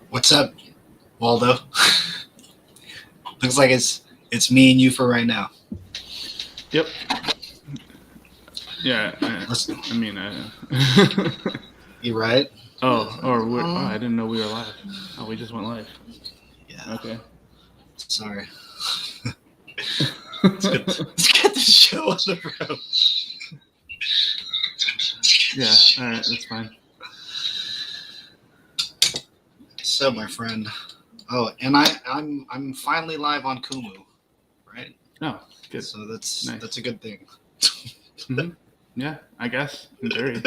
What's up, Waldo? Looks like it's me and you for right now. Yep. Yeah. Let's, I mean, you right? I didn't know we were live. Oh, we just went live. Yeah. Okay. Sorry. Let's get the show on the road. Yeah. All right. That's fine. So, my friend. Oh, and I'm finally live on Kumu, right? Oh, good. So that's Nice. that's a good thing. Mm-hmm. Yeah, I guess in theory.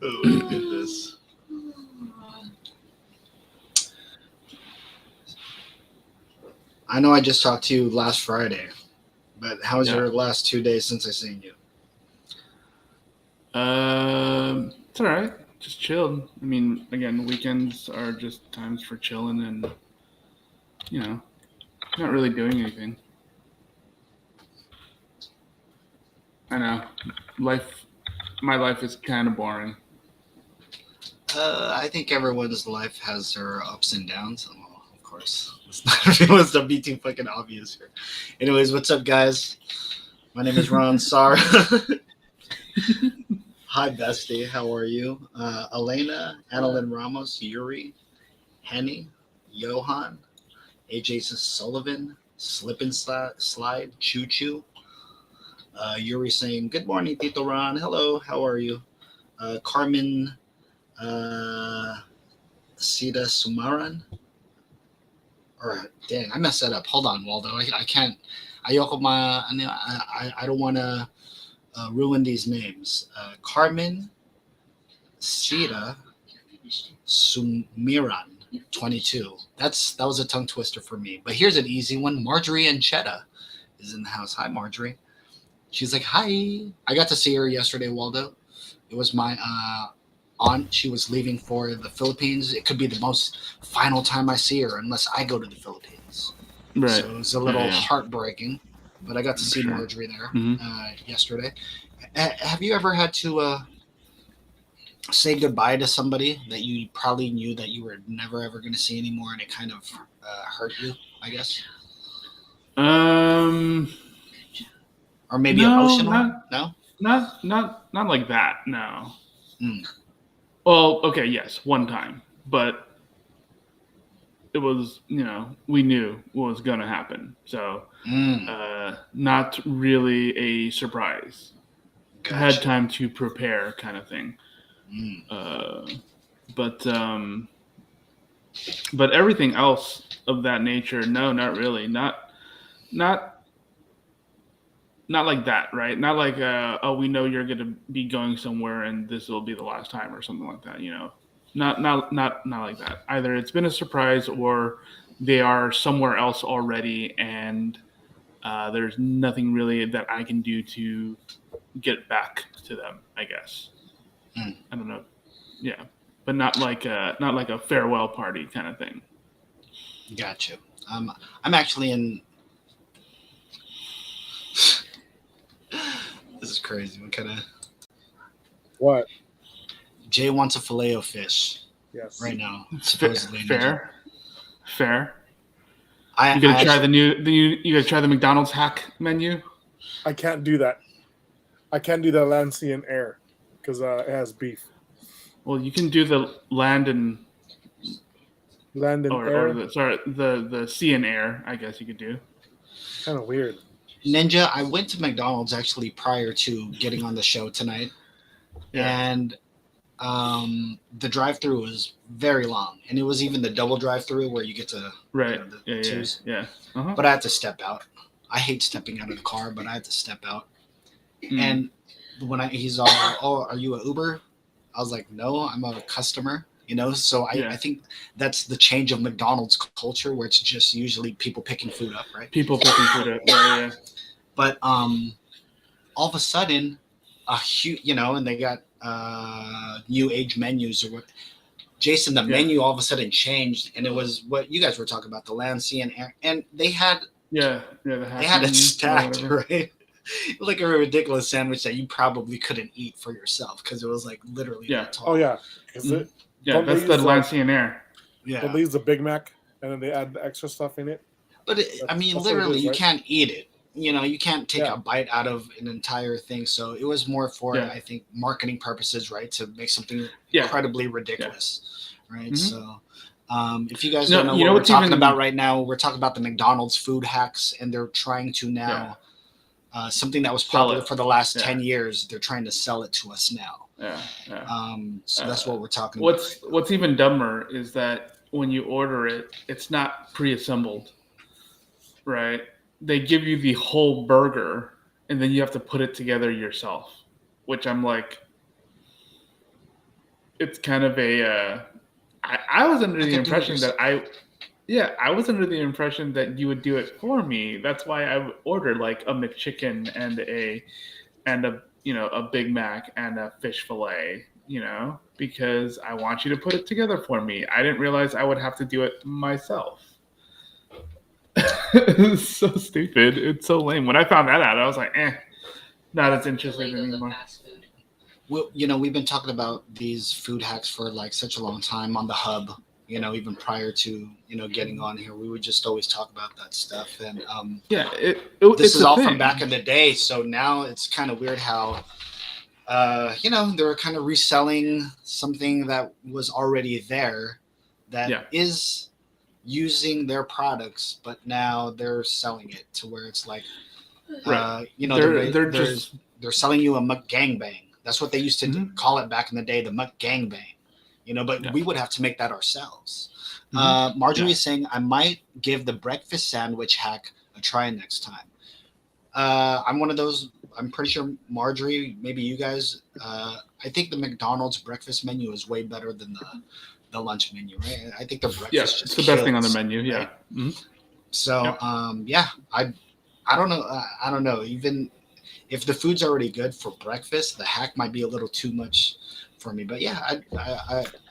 Oh my goodness. I know I just talked to you last Friday, but how was Yeah. your last 2 days since I seen you? It's all right. Just chilled. I mean, again, weekends are just times for chilling and you know, not really doing anything. I know, life. My life is kind of boring. I think everyone's life has their ups and downs. Well, of course, it's not everyone's to be too fucking obvious here. Anyways, what's up, guys? My name is Ron Sar. Hi, bestie. How are you? Elena, Annalyn Ramos, Yuri, Henny, Johan, AJ Sullivan, Slip and Slide, Choo Choo. Yuri saying, "Good morning, Tito Ron. Hello, how are you?" Carmen, uh, Sita Sumaran. Or dang, I messed that up. Hold on, Waldo. I can't. Ayoko I don't want to ruin these names. Carmen Sita Sumiran 22. That was a tongue twister for me. But here's an easy one. Marjorie and Chetta is in the house. Hi, Marjorie. She's like, hi. I got to see her yesterday, Waldo. It was my aunt. She was leaving for the Philippines. It could be the most final time I see her unless I go to the Philippines. Right. So it was a little heartbreaking, but I got to see Sure. Marjorie there Mm-hmm. yesterday. Have you ever had to say goodbye to somebody that you probably knew that you were never ever going to see anymore, and it kind of hurt you, I guess, Um. or maybe No, emotional? No. not like that. No. Mm. Well, okay, yes, one time, but it was we knew what was gonna happen, so Mm. not really a surprise. Had Gotcha. time to prepare, kind of thing. Mm. Uh, but but everything else of that nature, no, not really. Not not like that, right? Not like oh, we know you're gonna be going somewhere and this will be the last time or something like that. Not like that. Either it's been a surprise or they are somewhere else already, and there's nothing really that I can do to get back to them. I guess Mm. I don't know. Yeah, but not like a farewell party kind of thing. Gotcha. I'm actually in. This is crazy. What kind of? What? Jay wants a filet of fish Yes. right now. It's Supposedly, fair. I You gotta try actually, you gotta try the McDonald's hack menu. I can't do that. I can't do the land, sea, and air because it has beef. Well, you can do the land and Land and or air, the sea and air. I guess you could do. kind of weird. Ninja. I went to McDonald's actually prior to getting on the show tonight, Yeah. and the drive-through was very long, and it was even the double drive-through where you get to Right. the Yeah. twos. Yeah. Uh-huh. But I had to step out. I hate stepping out of the car, but I had to step out. Mm. And when he's all, oh, are you an Uber? I was like, no, I'm a customer. So Yeah. I think that's the change of McDonald's culture, where it's just usually people picking food up, right? People picking food up. Yeah. But all of a sudden, a huge, and they got new age menus or what. Jason, the Yeah. menu all of a sudden changed, and it was what you guys were talking about, the land, sea, and air, and they had Yeah. The they had it hacking or stacked, whatever. right? like a ridiculous sandwich that you probably couldn't eat for yourself because it was like literally Yeah. that tall. Oh yeah, because Mhm. Yeah, don't they that's the use Lancian Air. don't they use the Big Mac and then they add the extra stuff in it? But I mean, That's what it literally, is, you right? can't eat it. You know, you can't take Yeah. a bite out of an entire thing. So it was more for, Yeah. I think, marketing purposes, right? To make something Yeah. incredibly ridiculous, right? Mhm. So, if you guys No, don't know you what know we're what's talking even- about right now, we're talking about the McDonald's food hacks, and they're trying to now something that was Sell popular it. for the last Yeah. 10 years. They're trying to sell it to us now. Yeah. So that's what we're talking about. What's even dumber is that when you order it, it's not pre-assembled, right? They give you the whole burger, and then you have to put it together yourself, which I'm like, it's kind of a. I was under I the could do it impression that yourself. I was under the impression that you would do it for me. That's why I would order like a McChicken and a a Big Mac and a fish fillet, because I want you to put it together for me. I didn't realize I would have to do it myself. It's so stupid. It's so lame. When I found that out, I was like, not as interested anymore. Well, we've been talking about these food hacks for like such a long time on the hub. Even prior to getting on here, we would just always talk about that stuff. And Yeah, this it's is a all thing. from back in the day. So now it's kind of weird how they're kind of reselling something that was already there that is using their products, but now they're selling it to where it's like, Right. they're selling you a McGangbang. That's what they used to call it back in the day, the McGangbang. But we would have to make that ourselves. Marjorie is saying, I might give the breakfast sandwich hack a try next time. I'm one of those. I'm pretty sure Marjorie, maybe you guys. I think the McDonald's breakfast menu is way better than the lunch menu, right? I think the breakfast it's the best thing on the menu. Yeah. Right? Mm-hmm. So I don't know. I don't know. Even if the food's already good for breakfast, the hack might be a little too much for me. But yeah,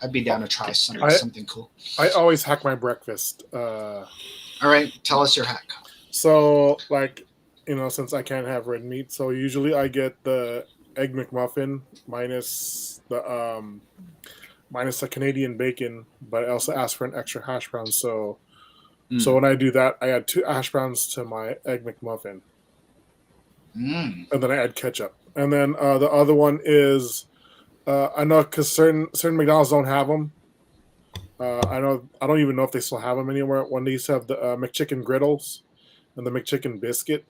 I'd be down to try something cool. I always hack my breakfast. All right, tell us your hack. So, like, since I can't have red meat, so usually I get the egg McMuffin minus the Canadian bacon, but I also ask for an extra hash brown. So when I do that, I add 2 hash browns to my egg McMuffin, and then I add ketchup. And then the other one is I know because certain McDonald's don't have them. I don't even know if they still have them anywhere. When they used to have the McChicken griddles and the McChicken biscuit,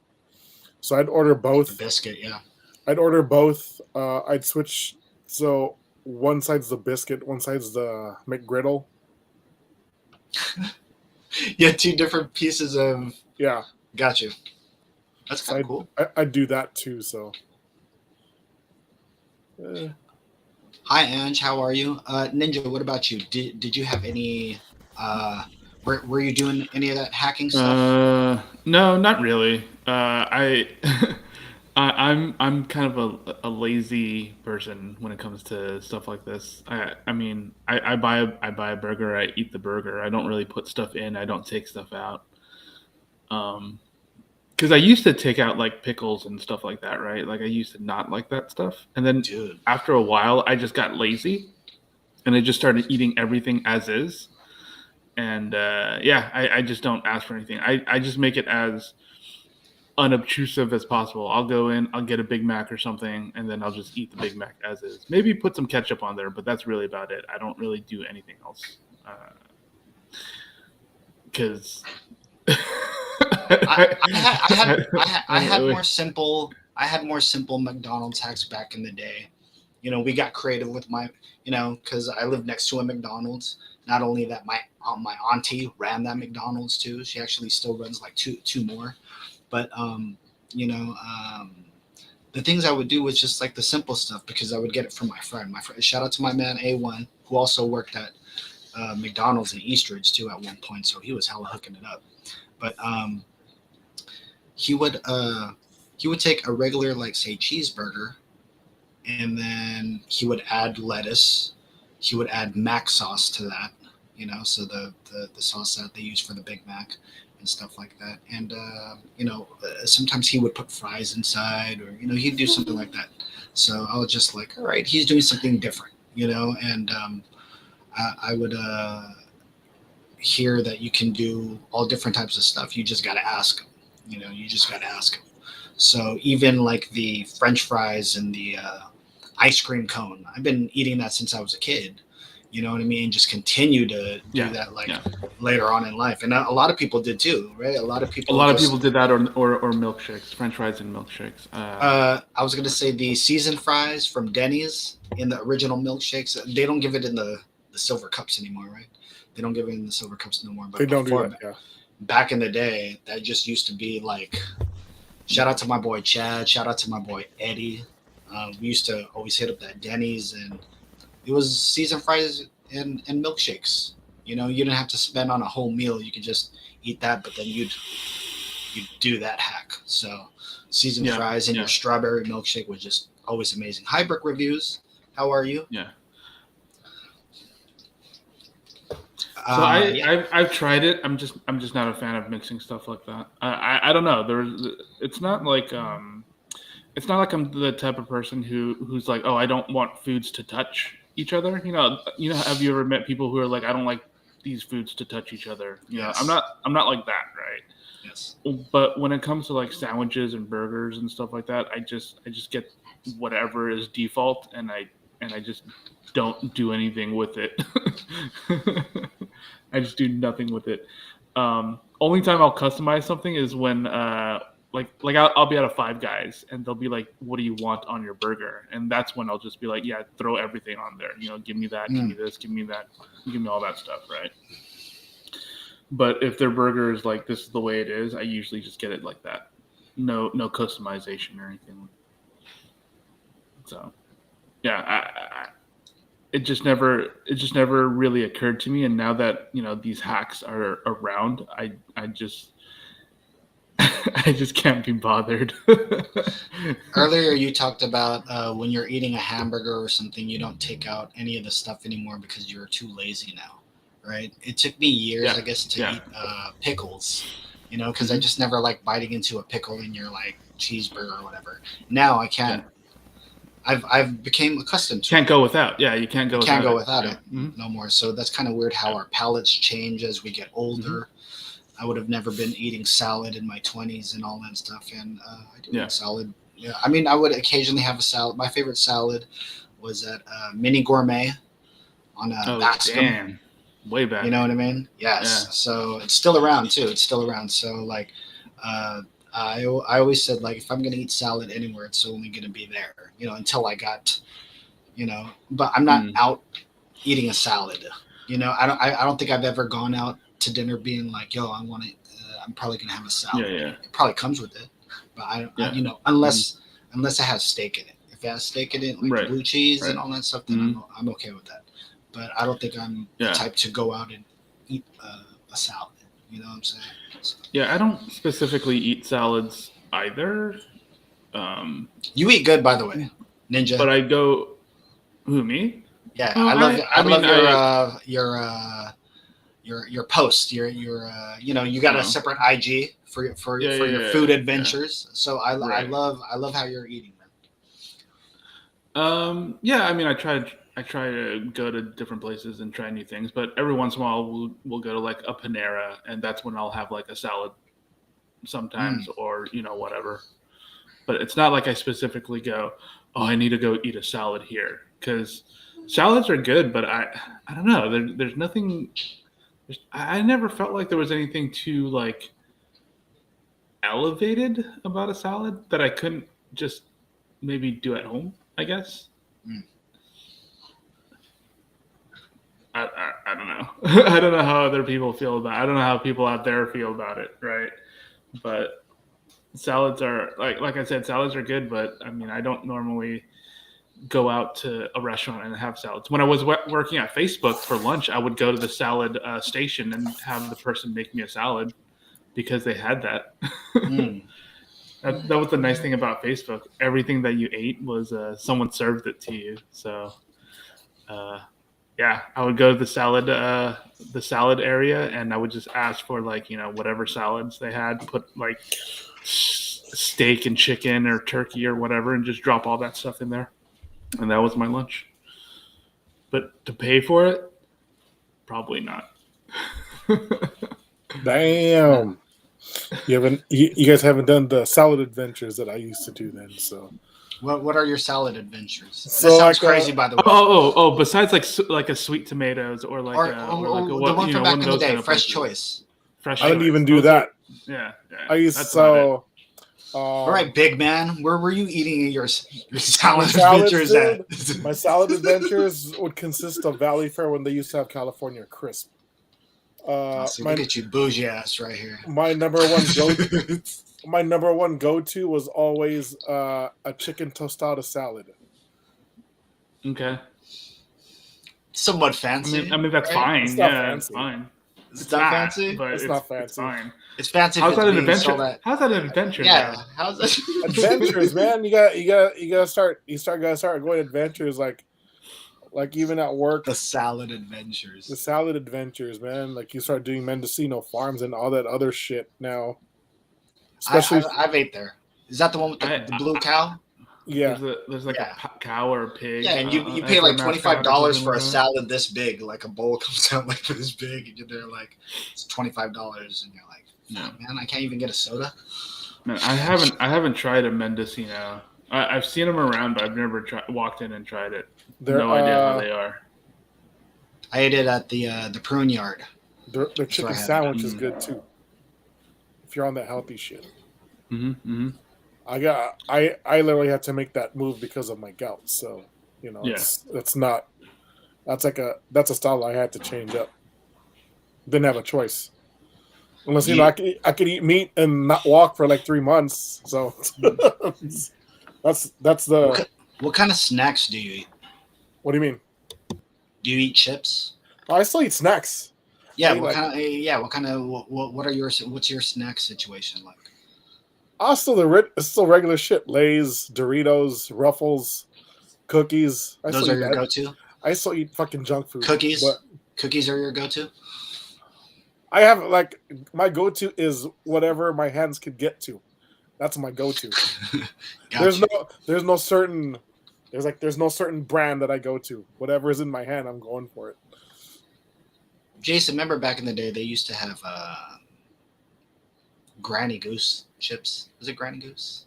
so I'd order both. The biscuit, yeah. I'd order both. I'd switch. So one side's the biscuit, one side's the McGriddle. Yeah, 2 different pieces of. Yeah. Got you. That's kind of cool. I'd do that too. So. Hi, Ange. How are you? Ninja, what about you? Did you have any? Were you doing any of that hacking stuff? No, not really. I'm kind of a lazy person when it comes to stuff like this. I mean, I buy a burger, I eat the burger. I don't really put stuff in. I don't take stuff out. Because I used to take out like pickles and stuff like that, right? Like I used to not like that stuff, and then after a while, I just got lazy, and I just started eating everything as is. And I just don't ask for anything. I just make it as unobtrusive as possible. I'll go in, I'll get a Big Mac or something, and then I'll just eat the Big Mac as is. Maybe put some ketchup on there, but that's really about it. I don't really do anything else. Because I had more simple McDonald's hacks back in the day. We got creative with my, because I live next to a McDonald's. Not only that, my auntie ran that McDonald's too. She actually still runs like two more. But the things I would do was just like the simple stuff because I would get it from my friend. Shout out to my man A1, who also worked at McDonald's in Eastridge too at one point. So he was hella hooking it up. But he would take a regular, like, say, cheeseburger, and then he would add lettuce. He would add mac sauce to that, so the sauce that they use for the Big Mac, and stuff like that. And sometimes he would put fries inside, or he'd do something like that. So I was just like, all right, he's doing something different, and I would hear that you can do all different types of stuff. You just got to ask him. You just got to ask him. So even like the French fries and the ice cream cone, I've been eating that since I was a kid. You know what I mean? Just continue to do that later on in life, and a lot of people did too, right? A lot of people did that, or milkshakes, French fries and milkshakes. I was gonna say the seasoned fries from Denny's in the original milkshakes. They don't give it in the silver cups anymore, right? They don't give it in the silver cups no more. But they don't do that. Yeah. Back in the day, that just used to be like. Shout out to my boy Chad. Shout out to my boy Eddie. We used to always hit up that Denny's, and it was seasoned fries and milkshakes. You didn't have to spend on a whole meal. You could just eat that, but then you'd do that hack. So seasoned fries and your strawberry milkshake was just always amazing. Hi, Brick Reviews. How are you? Yeah. So I've tried it. I'm just not a fan of mixing stuff like that. I don't know. It's not like I'm the type of person who's like, oh, I don't want foods to touch each other. Have you ever met people who are like, I don't like these foods to touch each other? Yes. I'm not like that, right? Yes. But when it comes to like sandwiches and burgers and stuff like that, I just get whatever is default, and I just don't do anything with it. I just do nothing with it. Only time I'll customize something is when I'll be at a Five Guys and they'll be like, what do you want on your burger? And that's when I'll just be like, yeah, throw everything on there. Give me that, give me this, give me that, give me all that stuff, right? But if their burger is like, this is the way it is, I usually just get it like that. No customization or anything. So, yeah, it just never really occurred to me. And now that these hacks are around, I just I just can't be bothered. Earlier you talked about when you're eating a hamburger or something, you don't take out any of the stuff anymore because you're too lazy now, right? It took me years, I guess, to eat pickles, because I just never liked biting into a pickle in your like cheeseburger or whatever. Now I can't. I've became accustomed to. Can't go without. Yeah, you can't go. Can't go without it no more. So that's kind of weird how our palates change as we get older. I would have never been eating salad in my 20s and all that stuff, and I do eat salad. Yeah, I mean, I would occasionally have a salad. My favorite salad was at Mini Gourmet on Bascom. Damn. Way back. You know what I mean? Yes. Yeah. So it's still around too. It's still around. So like, I always said, like, if I'm gonna eat salad anywhere, it's only gonna be there. Until I got, But I'm not out eating a salad. I don't think I've ever gone out to dinner being like, yo, I want to. I'm probably gonna have a salad. Yeah. It probably comes with it, but unless it has steak in it. If it has steak in it, like blue cheese and all that stuff, then I'm okay with that. But I don't think I'm the type to go out and eat a salad. You know what I'm saying? So. Yeah, I don't specifically eat salads either. You eat good, by the way, Ninja. But I go. Who, me? Yeah, I love your post. You got a separate IG for your food adventures. Yeah. So I love how you're eating them. Yeah, I mean, I try to go to different places and try new things, but every once in a while we'll go to like a Panera, and that's when I'll have like a salad sometimes, or whatever. But it's not like I specifically go, oh, I need to go eat a salad here, because salads are good, but I don't know. There's nothing. I never felt like there was anything too like elevated about a salad that I couldn't just maybe do at home, I guess. I don't know. I don't know how other people feel about it. I don't know how people out there feel about it, right? But salads are like I said, salads are good, but I mean, I don't normally go out to a restaurant and have salads. When I was working at Facebook for lunch, I would go to the salad station and have the person make me a salad because they had that. That was the nice thing about Facebook. Everything that you ate was someone served it to you. So yeah, I would go to the salad area, and I would just ask for like whatever salads they had. Put like steak and chicken or turkey or whatever, and just drop all that stuff in there, and that was my lunch. But to pay for it, probably not. Damn. You guys haven't done the salad adventures that I used to do then, so. What are your salad adventures? So That sounds like, crazy, by the way. Oh! Besides like a sweet tomatoes or like Or, like the one from back in the day, Fresh places. Choice. Fresh I didn't Choice. even do Those that. Yeah. I used That's about it. All right, big man. Where were you eating your salad salads, adventures dude? at? My salad adventures would consist of Valley Fair when they used to have California Crisp. See, look at you, bougie ass, right here. My number one go-to was always a chicken tostada salad. Okay. Somewhat fancy. I mean that's right? fine. It's not Yeah, fancy. it's fine. It's not fancy. but It's not fancy. It's fine. It's fancy. How's if that it's an being sold adventure? at- How's that an adventure? Yeah. though? How's that? Adventures, man. You gotta start going adventures like even at work. The salad adventures. The salad adventures, man. Like you start doing Mendocino farms and all that other shit now. Especially, I've ate there. Is that the one with the blue cow? yeah. There's like Yeah. a cow or a pig. Yeah, and you pay like $25 for a salad this big. Like a bowl comes out like this big, and you're like, it's $25, and you're like, no, man, I can't even get a soda. Man, I haven't tried a Mendocino. I've seen them around, but I've never walked in and tried it. No idea how they are. I ate it at the prune yard. Their chicken sandwich is good too. If you're on that healthy shit. Mm-hmm. I literally had to make that move because of my gout. So that's a style I had to change up. Didn't have a choice. Unless I could eat meat and not walk for like 3 months. So that's the. What kind of snacks do you eat? What do you mean? Do you eat chips? I still eat snacks. Yeah. What's your snack situation like? Still regular shit. Lay's, Doritos, Ruffles, cookies. Those are your go-to? I still eat fucking junk food. Cookies? But Cookies are your go-to? I have my go-to is whatever my hands could get to. That's my go-to. There's no certain brand that I go to. Whatever is in my hand, I'm going for it. Jason, remember back in the day they used to have Granny Goose chips? Was it Granny Goose?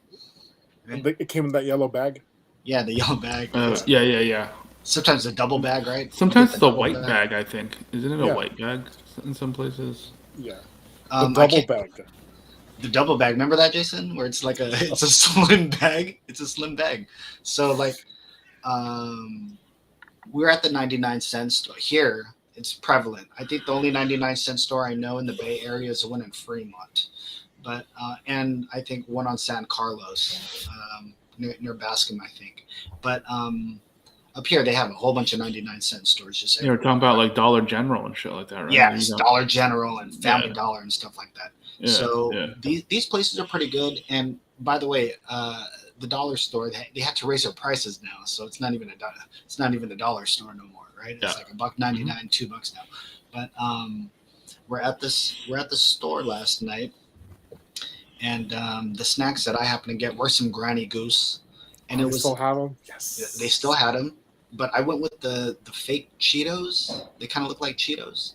Right? It came in that yellow bag. Yeah, the yellow bag. Yeah. Sometimes the double bag, right? Sometimes the white bag, I think. Isn't it a Yeah. white bag in some places? Yeah. The double bag. The double bag. Remember that, Jason? Where it's like it's a slim bag. It's a slim bag. So we're at the 99-cent store here. It's prevalent. I think the only 99-cent store I know in the Bay Area is the one in Fremont, but and I think one on San Carlos, near Bascom, I think. But up here they have a whole bunch of 99-cent stores. Just They were talking about like Dollar General and shit like that, right? Yeah, Dollar General and Family Dollar and stuff like that. Yeah, so these places are pretty good. And by the way, the dollar store they had to raise their prices now, so it's not even a dollar store no more, right? It's like $1.99, $2 now. But we're at the store last night, and the snacks that I happened to get were some Granny Goose, and they still have them. Yes, they still had them. But I went with the fake Cheetos. They kind of look like Cheetos.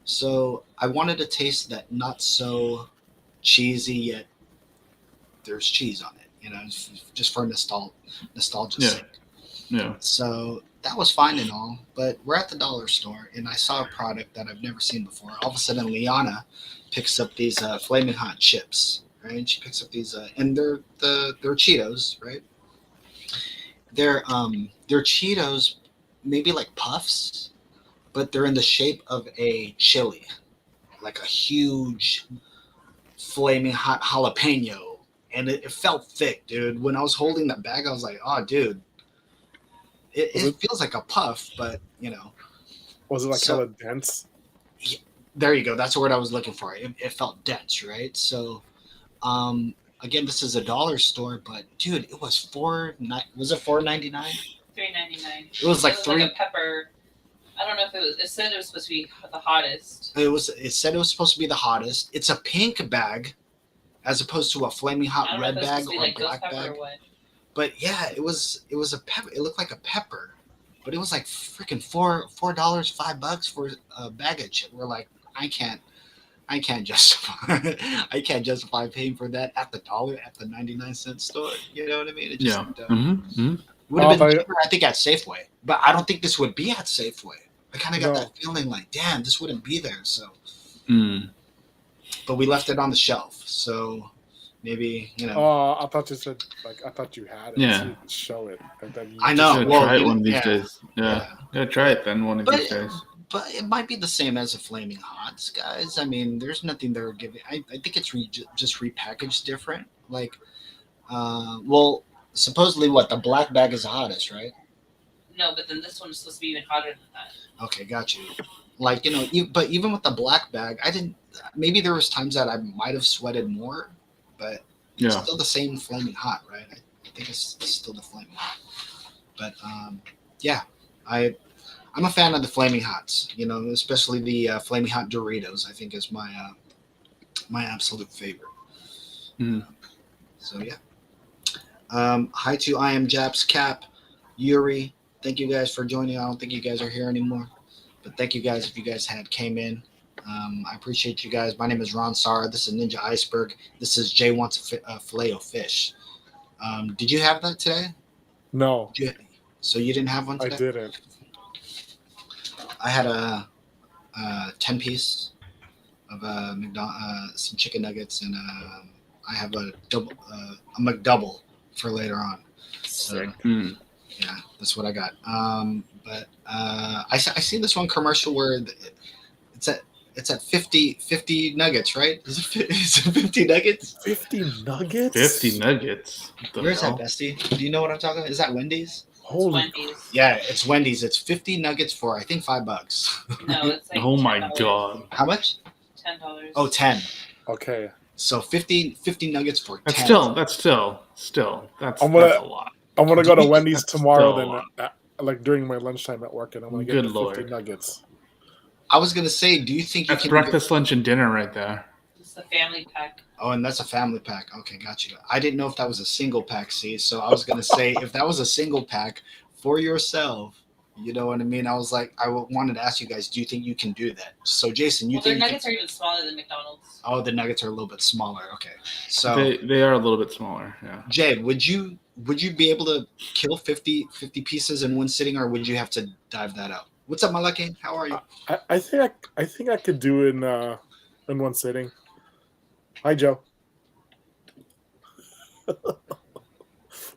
So I wanted to taste that not so cheesy yet there's cheese on it, just for nostalgia's sake. Yeah. So that was fine and all, but we're at the dollar store and I saw a product that I've never seen before. All of a sudden, Liana picks up these flaming hot chips, right? She picks up these, and they're Cheetos, right? They're Cheetos, maybe like puffs, but they're in the shape of a chili, like a huge flaming hot jalapeno, and it felt thick, dude. When I was holding that bag, I was like, "Oh, dude, it feels like a puff, but Was it like hella dense? There you go. That's the word I was looking for. It felt dense, right? So, again, this is a dollar store, but dude, it was was it $4.99? $3.99. It was like like a pepper I don't know if it was. It said it was supposed to be the hottest. It said it was supposed to be the hottest. It's a pink bag, as opposed to a flaming I hot don't know if red it was bag supposed to be or like ghost black pepper bag. or what. But yeah, it was a pepper. It looked like a pepper, but it was like freaking $4, $5 for a bag of chip. We're like, I can't justify I can't justify paying for that at the dollar at the 99-cent store. You know what I mean? It just would have been cheaper, I think, at Safeway. But I don't think this would be at Safeway. I kind of got that feeling like, damn, this wouldn't be there. So, but we left it on the shelf. So maybe, you know. Oh, I thought you said I thought you had it. Yeah. So you could show it. Like that I know. Gotta Well, try it you- one of these yeah. days. Yeah. Gotta try it then one of these days. But it might be the same as a Flaming Hots, guys. I mean, there's nothing they're giving. I think it's just repackaged different. Like, well, supposedly what the black bag is the hottest, right? No, but then this one's supposed to be even hotter than that. Okay, got you. Like, you know, but even with the black bag, I didn't. Maybe there was times that I might have sweated more, but it's still the same Flaming Hot, right? I think it's still the Flaming Hot. But yeah, I'm a fan of the Flaming Hots. You know, especially the Flaming Hot Doritos. I think is my absolute favorite. So yeah. Hi to I am Japs Cap, Yuri. Thank you guys for joining. I don't think you guys are here anymore, but thank you guys if you guys came in. I appreciate you guys. My name is Ron Sara. This is Ninja Iceberg. This is Jay Wants a Filet of Fish. Did you have that today? No. So you didn't have one today? I didn't. I had a 10-piece of some chicken nuggets, and I have a McDouble for later on. So yeah, that's what I got. But I see this one commercial where it's at 50 nuggets, right? Is it 50 nuggets? 50 nuggets? 50 nuggets. Where's that, Bestie? Do you know what I'm talking about? Is that Wendy's? Holy. Wendy's. Yeah, it's Wendy's. It's 50 nuggets for, I think, $5. No, it's like Oh my $10. god. How much? $10. Oh, 10. Okay. So 50 nuggets for 10. That's still that's a lot. I'm gonna go to Wendy's That's tomorrow. still Then, like during my lunchtime at work, and I'm gonna get Good the 50 Lord. nuggets. I was gonna say, do you think you That's can breakfast, lunch, and dinner right there. It's the family pack. Oh, and that's a family pack. Okay, got you. I didn't know if that was a single pack. See, so I was gonna say if that was a single pack for yourself, you know what I mean. I was like, wanted to ask you guys, do you think you can do that? So, Jason, you Their think nuggets are even smaller than McDonald's. Oh, the nuggets are a little bit smaller. Okay, so They are a little bit smaller. Yeah. Jade, would you be able to kill 50 pieces in one sitting, or would you have to dive that out? What's up, my lucky? How are you? I think I could do in one sitting. Hi, Joe.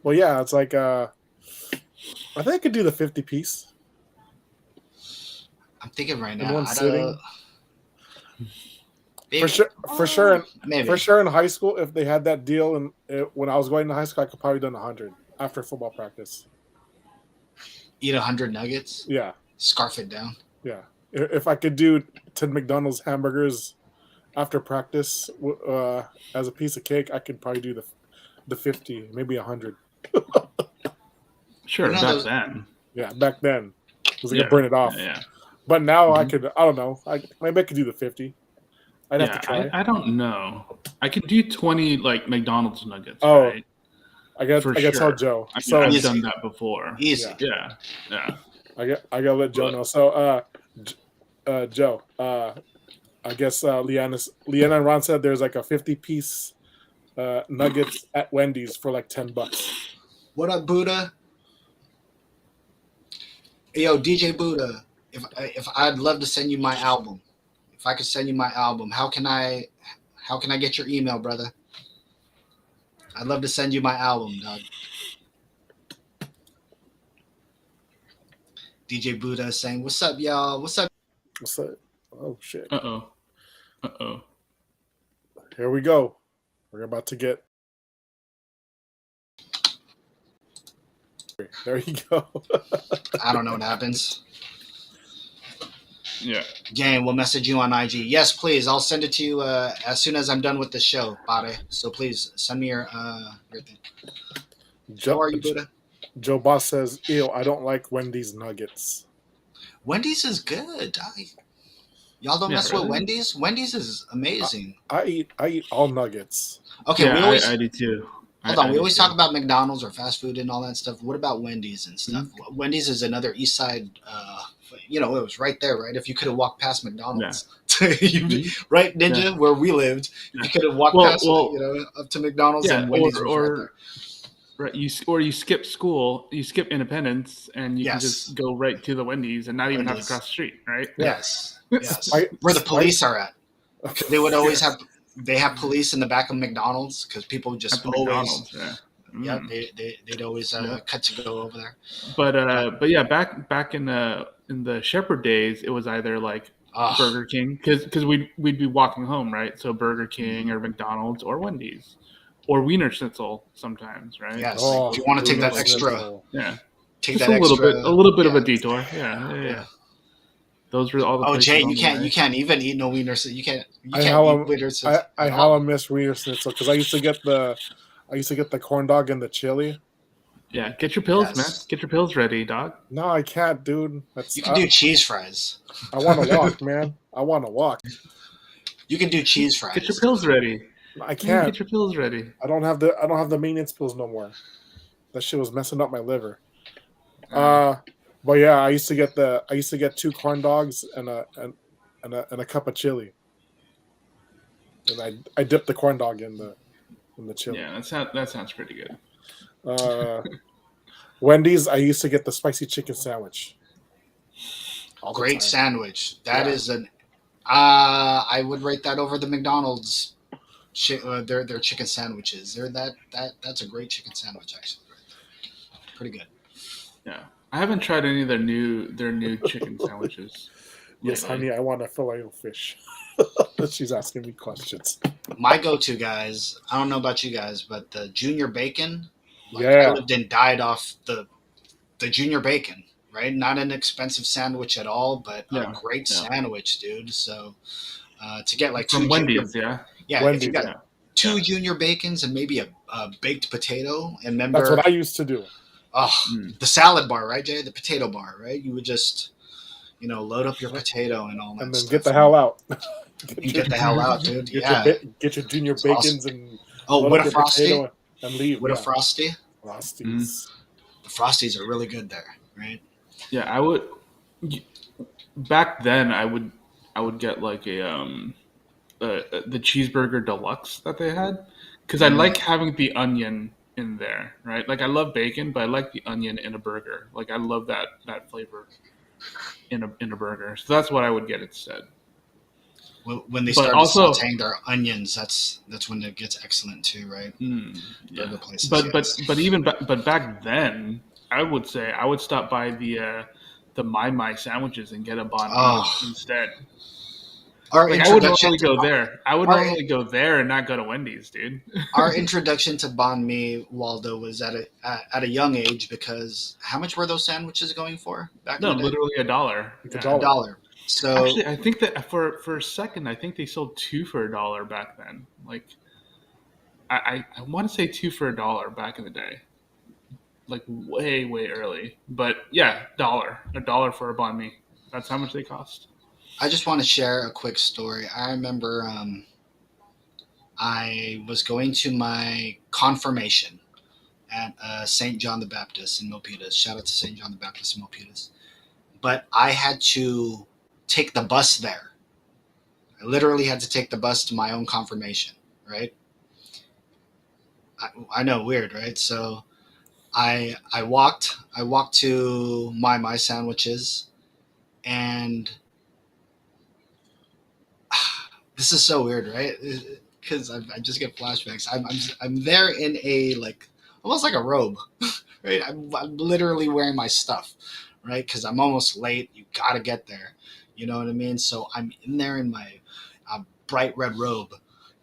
Well, yeah, it's like I think I could do the 50 piece. I'm thinking right In now. one sitting. Maybe. For sure, maybe. For sure in high school, if they had that deal, and when I was going to high school, I could probably done 100 after football practice. Eat 100 nuggets. Yeah. Scarf it down. Yeah. If I could do 10 McDonald's hamburgers after practice as a piece of cake, I could probably do the 50, maybe 100. Sure, back then. Yeah, back then. Because I could burn it off. Yeah. But now I could, I don't know. Maybe I could do the 50. I'd have to try. I don't know. I could do 20 like McDonald's nuggets. Oh, right? I got to tell Joe. I've done that before. Easy. Yeah. I gotta let Joe know. So, Joe, I guess Leanna and Ron said there's like a 50-piece nuggets at Wendy's for like $10. What up, Buddha? Yo, DJ Buddha. If I'd love to send you my album, if I could send you my album, how can I get your email, brother? I'd love to send you my album, dog. DJ Buddha is saying, "What's up, y'all? What's up?" What's that? Oh shit! Uh oh. Here we go. We're about to get. There you go. I don't know what happens. Yeah. Gang, we'll message you on IG. Yes, please. I'll send it to you as soon as I'm done with the show, Bade. So please send me your thing. Joe, How are you, Buddha? Joe Boss says, "Ew, I don't like Wendy's nuggets." Wendy's is good. Y'all don't Yeah, mess really? with Wendy's. Wendy's is amazing. I eat all nuggets. Okay, Yeah, we always I do too. hold on. I We do always too. talk about McDonald's or fast food and all that stuff. What about Wendy's and stuff? Wendy's is another East Side. You know, it was right there, right? If you could have walked past McDonald's, right, Ninja, Yeah. where we lived, Yeah. you could have walked Well, past, well, you know, up to McDonald's, yeah, and Wendy's was right there. right, you skip school, you skip Independence, and you can Yes. just go right to the Wendy's and not even have to Wendy's. cross the street, right? Yeah. Yes, yes. Why- Where the why- police are at. They would always Yes. have. They have police in the back of McDonald's because people would At just the always. McDonald's, yeah. Yeah, Mm. they'd always Yeah. cut to go over there. But yeah, back in the Shepherd days, it was either like Ugh. Burger King because we'd be walking home, right? So Burger King or McDonald's or Wendy's or Wiener Schnitzel sometimes, right? Yes, Oh, if you want to take that Wiener extra, Schnitzel. Yeah, take just that a little bit of yeah. a detour. Yeah. Yeah. Those were all the Oh, places. Jay, on you the can't way. you can't even eat no Wiener. You can't I eat hella- Wiener. I hella miss Wiener Schnitzel because I used to get the corn dog and the chili. Yeah, get your pills, Yes. man. Get your pills ready, dog. No, I can't, dude. That's You can do cheese fries. I want to walk, man. I want to walk. You can do cheese fries. Get your pills ready. I Man, can't. get your pills ready. I don't have the maintenance pills no more. That shit was messing up my liver. But yeah, I used to get 2 corn dogs and a cup of chili. And I dipped the corn dog in the chili. Yeah, that sounds pretty good. Wendy's, I used to get the spicy chicken sandwich. All the Great time. sandwich. That Yeah. is an. I would rate that over the McDonald's. Their chicken sandwiches. That's a great chicken sandwich actually. Pretty good. Yeah, I haven't tried any of their new chicken sandwiches. Yes, lately. honey, I want a filet of fish. She's asking me questions. My go-to guys. I don't know about you guys, but the junior bacon. Like, Yeah. I lived and died off the junior bacon. Right, not an expensive sandwich at all, but a great sandwich, dude. So to get like From 2 Wendy's, junior, yeah. if you got 2 junior bacons and maybe a baked potato, and remember That's what I used to do. the salad bar, right, Jay? The potato bar, right? You would just load up your potato and all that, And then stuff. get the hell out. Get the hell out, dude. Get your junior bacons and with load a up your frosty, potato and leave. with a frosty. Frosties. The frosties are really good there, right? Yeah, I would. Back then, I would get like the cheeseburger deluxe that they had because I like having the onion in there, right? Like I love bacon, but I like the onion in a burger. Like I love that flavor in a burger. So that's what I would get instead. When they But start also- sauteing their onions, that's when it gets excellent too, right? Yeah. Burger places, But yes. but back then, I would say I would stop by the My sandwiches and get a banh mi instead. Our Like, I would introduction normally to go there. I would our- normally go there and not go to Wendy's, dude. our introduction to banh mi, Waldo, was at a young age because how much were those sandwiches going for back No, in the day? literally $1. It's Yeah. $1. So Actually, I think that for a second, I think they sold 2 for $1 back then. Like, I want to say 2 for $1 back in the day, like way early. But yeah, $1 for a banh mi. That's how much they cost. I just want to share a quick story. I remember I was going to my confirmation at St. John the Baptist in Milpitas. Shout out to St. John the Baptist in Milpitas. But I had to take the bus there. I literally had to take the bus to my own confirmation, right? I know, weird, right? So I walked to my sandwiches, and this is so weird, right? Because I just get flashbacks. I'm there in a almost like a robe, right? I'm literally wearing my stuff, right? Because I'm almost late. You gotta get there, you know what I mean? So I'm in there in my bright red robe,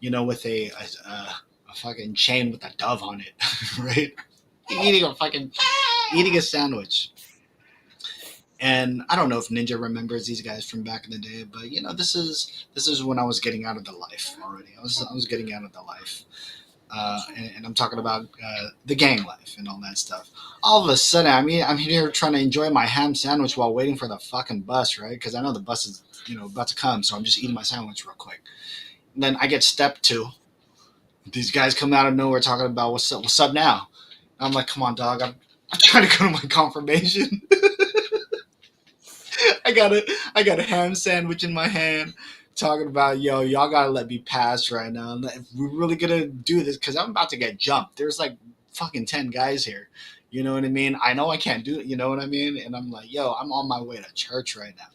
with a fucking chain with a dove on it, right? Eating a sandwich. And I don't know if Ninja remembers these guys from back in the day, but this is when I was getting out of the life already. I was getting out of the life. and I'm talking about the gang life and all that stuff. All of a sudden, I mean, I'm here trying to enjoy my ham sandwich while waiting for the fucking bus, right? Because I know the bus is, about to come, so I'm just eating my sandwich real quick. And then I get step two. These guys come out of nowhere talking about what's up now. And I'm like, come on, dog. I'm trying to go to my confirmation. I got a ham sandwich in my hand, talking about, y'all gotta let me pass right now. And if we're really gonna do this, because I'm about to get jumped. There's like fucking 10 guys here. You know what I mean? I know I can't do it. You know what I mean? And I'm like, I'm on my way to church right now.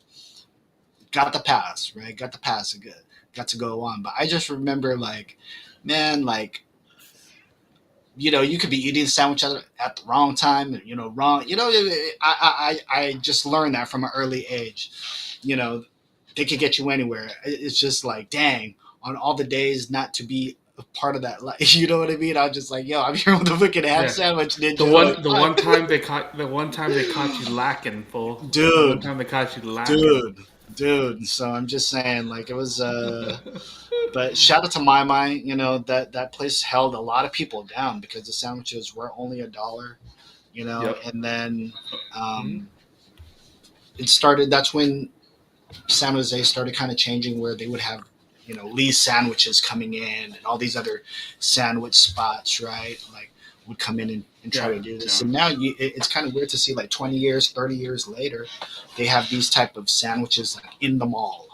Got the pass, right? Got the pass. Good. Got to go on. But I just remember, like, man, like, you could be eating a sandwich at the wrong time, wrong. I just learned that from an early age. They could get you anywhere. It's just like, dang, on all the days not to be a part of that life. You know what I mean? I was just like, I'm here with the fucking ham sandwich, ninja. The one time they caught you lacking, fool. Dude. The one time they caught you lacking. Dude. So I'm just saying, like, it was but shout out to My, that place held a lot of people down because the sandwiches were only $1, Yep. and then it started. That's when San Jose started kind of changing, where they would have, Lee's sandwiches coming in and all these other sandwich spots, right? Like, would come in and try to do this. And now it's kind of weird to see, like, 20 years, 30 years later, they have these type of sandwiches like in the mall.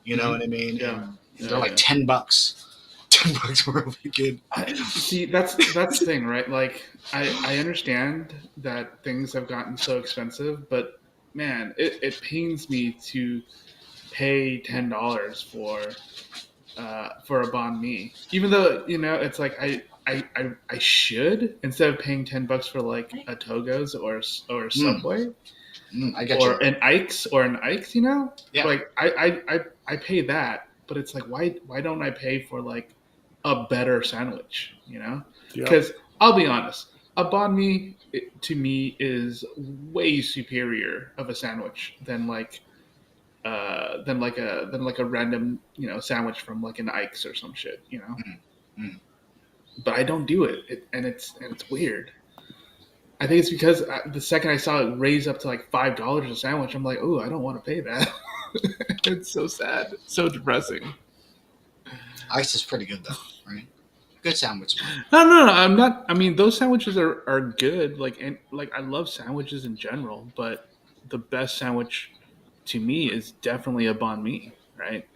You know what I mean? Yeah. And they're like $10. $10 for a weekend. See, that's the thing, right? Like, I understand that things have gotten so expensive, but man, it pains me to pay $10 for a banh mi, even though it's like I should, instead of paying $10 for like a Togo's or Subway. I get or you. an Ike's, Yeah. Like I pay that, but it's like, why don't I pay for like a better sandwich? Because I'll be honest, a banh mi to me is way superior of a sandwich than like a random sandwich from like an Ike's or some shit. But I don't do it, and it's weird. I think it's because the second I saw it raise up to like $5 a sandwich, I'm like, oh, I don't want to pay that. It's so sad, so depressing. Ice is pretty good though, right? Good sandwich. No, I'm not. I mean, those sandwiches are good. Like, and like, I love sandwiches in general, but the best sandwich to me is definitely a banh mi, right?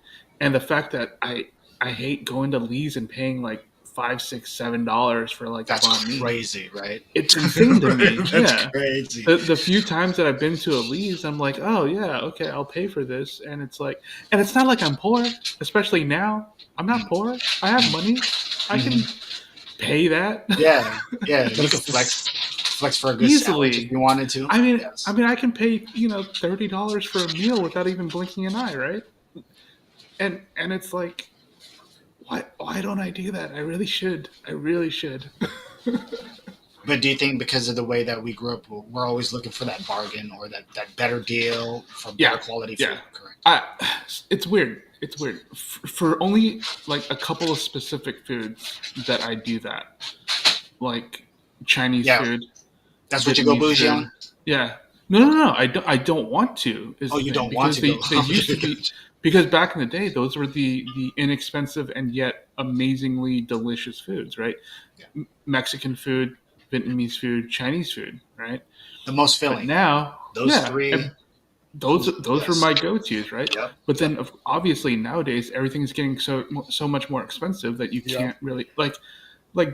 And the fact that I hate going to Lee's and paying like $5, $6, $7 for like that's a banh mi. Crazy, right? It's insane to me. That's crazy. The few times that I've been to a Lee's, I'm like, oh yeah, okay, I'll pay for this, and it's like, and it's not like I'm poor, especially now. I'm not poor. I have money. I can pay that. Yeah. You can flex for a good Easily. sandwich if you wanted to. I mean, Yes. I can pay $30 for a meal without even blinking an eye, right? And it's like, why don't I do that? I really should. But do you think because of the way that we grew up, we're always looking for that bargain or that better deal for better quality food? Yeah. Correct. It's weird. For only like a couple of specific foods that I do that, like Chinese food. That's what you go bougie on? Yeah. No. I don't want to. You don't want to? They used to be, because back in the day, those were the inexpensive and yet amazingly delicious foods, right? Yeah. Mexican food, Vietnamese food, Chinese food, right? The most filling. But now, those three. Those were my go-tos, right? Yep. But then, obviously, nowadays everything's getting so much more expensive that you can't really like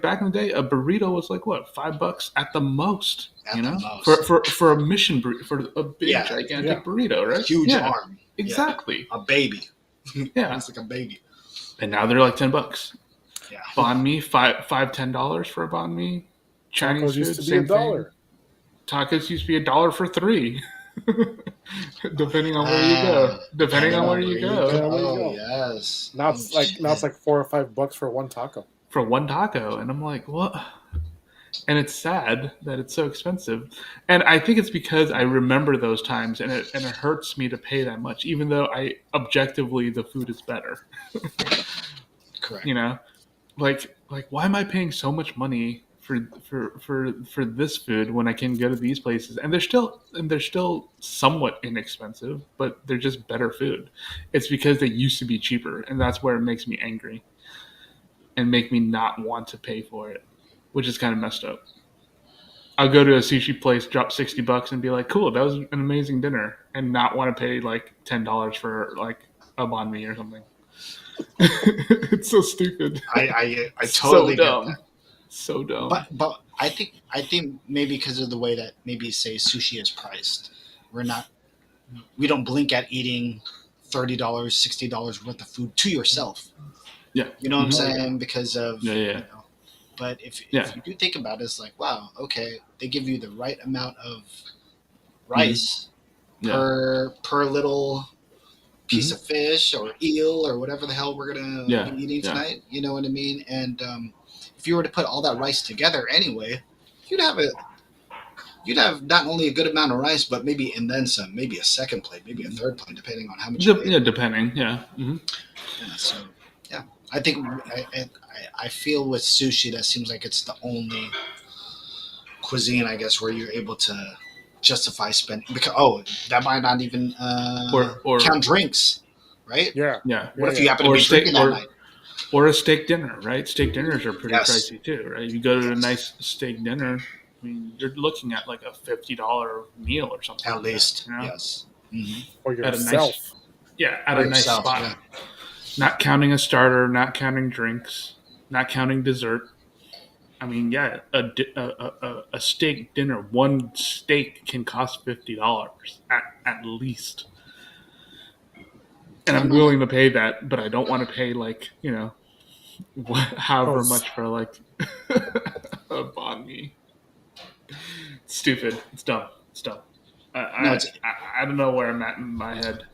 back in the day, a burrito was like what, $5 at the most, for a mission for a big gigantic burrito, right? Huge arm. Exactly. A baby. Yeah. It's like a baby. And now they're like $10. Yeah. Banh mi, $10 for a banh mi. Chinese Tacos used food, to be same $1. thing. Tacos used to be $1 for 3. Depending on where you go. Oh yes. Now it's like $4 or $5 for one taco. For one taco, and I'm like, what? And it's sad that it's so expensive, and I think it's because I remember those times, and it hurts me to pay that much, even though objectively the food is better. Correct. like why am I paying so much money for this food when I can go to these places and they're still somewhat inexpensive, but they're just better food. It's because they used to be cheaper, and that's where it makes me angry and make me not want to pay for it, which is kind of messed up. I'll go to a sushi place, drop $60 and be like, cool, that was an amazing dinner, and not want to pay like $10 for like a banh mi or something. It's so stupid. I So totally get dumb. that. So dumb. But I think maybe because of the way that maybe say sushi is priced, we don't blink at eating $30, $60 worth of food to yourself. Yeah. You know what I'm Mhm. saying? Because of Yeah. you know. But if you do think about it, it's like, wow, okay, they give you the right amount of rice Yeah. per little piece of fish or eel or whatever the hell we're gonna be eating tonight. You know what I mean? And if you were to put all that rice together anyway, you'd have not only a good amount of rice, but maybe and then some, maybe a second plate, maybe a third plate, depending on how much. Yeah, depending. Yeah. Mm-hmm. Yeah. So yeah, I think I feel with sushi that seems like it's the only cuisine, I guess, where you're able to justify spending because that might not even Or count drinks, right? Yeah. Yeah. What if you happen to be drinking that night? Or a steak dinner, right? Steak dinners are pretty pricey too, right? You go to a nice steak dinner, I mean, you're looking at like a $50 meal or something. At least, you know? yes. Mm-hmm. Or yourself. At a nice spot. Yeah. Not counting a starter, not counting drinks, not counting dessert. I mean, yeah, a steak dinner, one steak can cost $50 at least. And I'm willing to pay that, but I don't want to pay like, however much for like a banh mi. It's stupid. It's dumb. I don't know where I'm at in my head.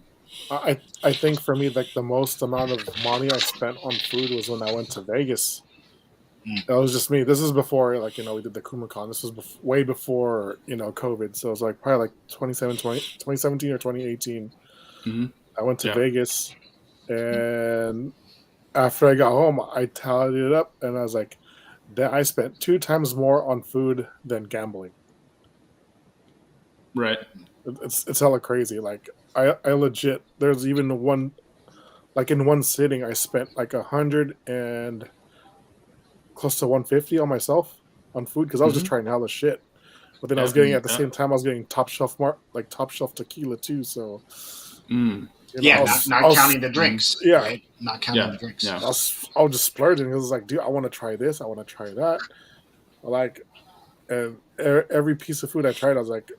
I think for me, like the most amount of money I spent on food was when I went to Vegas. That was just me. This is before, like, we did the KumaCon. This was way before, COVID. So it was like probably like 2017 or 2018. Mm-hmm. I went to Vegas, and after I got home, I tallied it up, and I was like, I spent 2 times more on food than gambling. Right. It's hella crazy. Like I legit. There's even one, like in one sitting, I spent like 100 and close to 150 on myself on food because I was just trying hella shit. But then I was getting at the same time I was getting top shelf tequila too. So not counting the drinks. Yeah, right? Not counting the drinks. Yeah. I was just splurging. It was like, dude, I want to try this. I want to try that. And every piece of food I tried, I was like,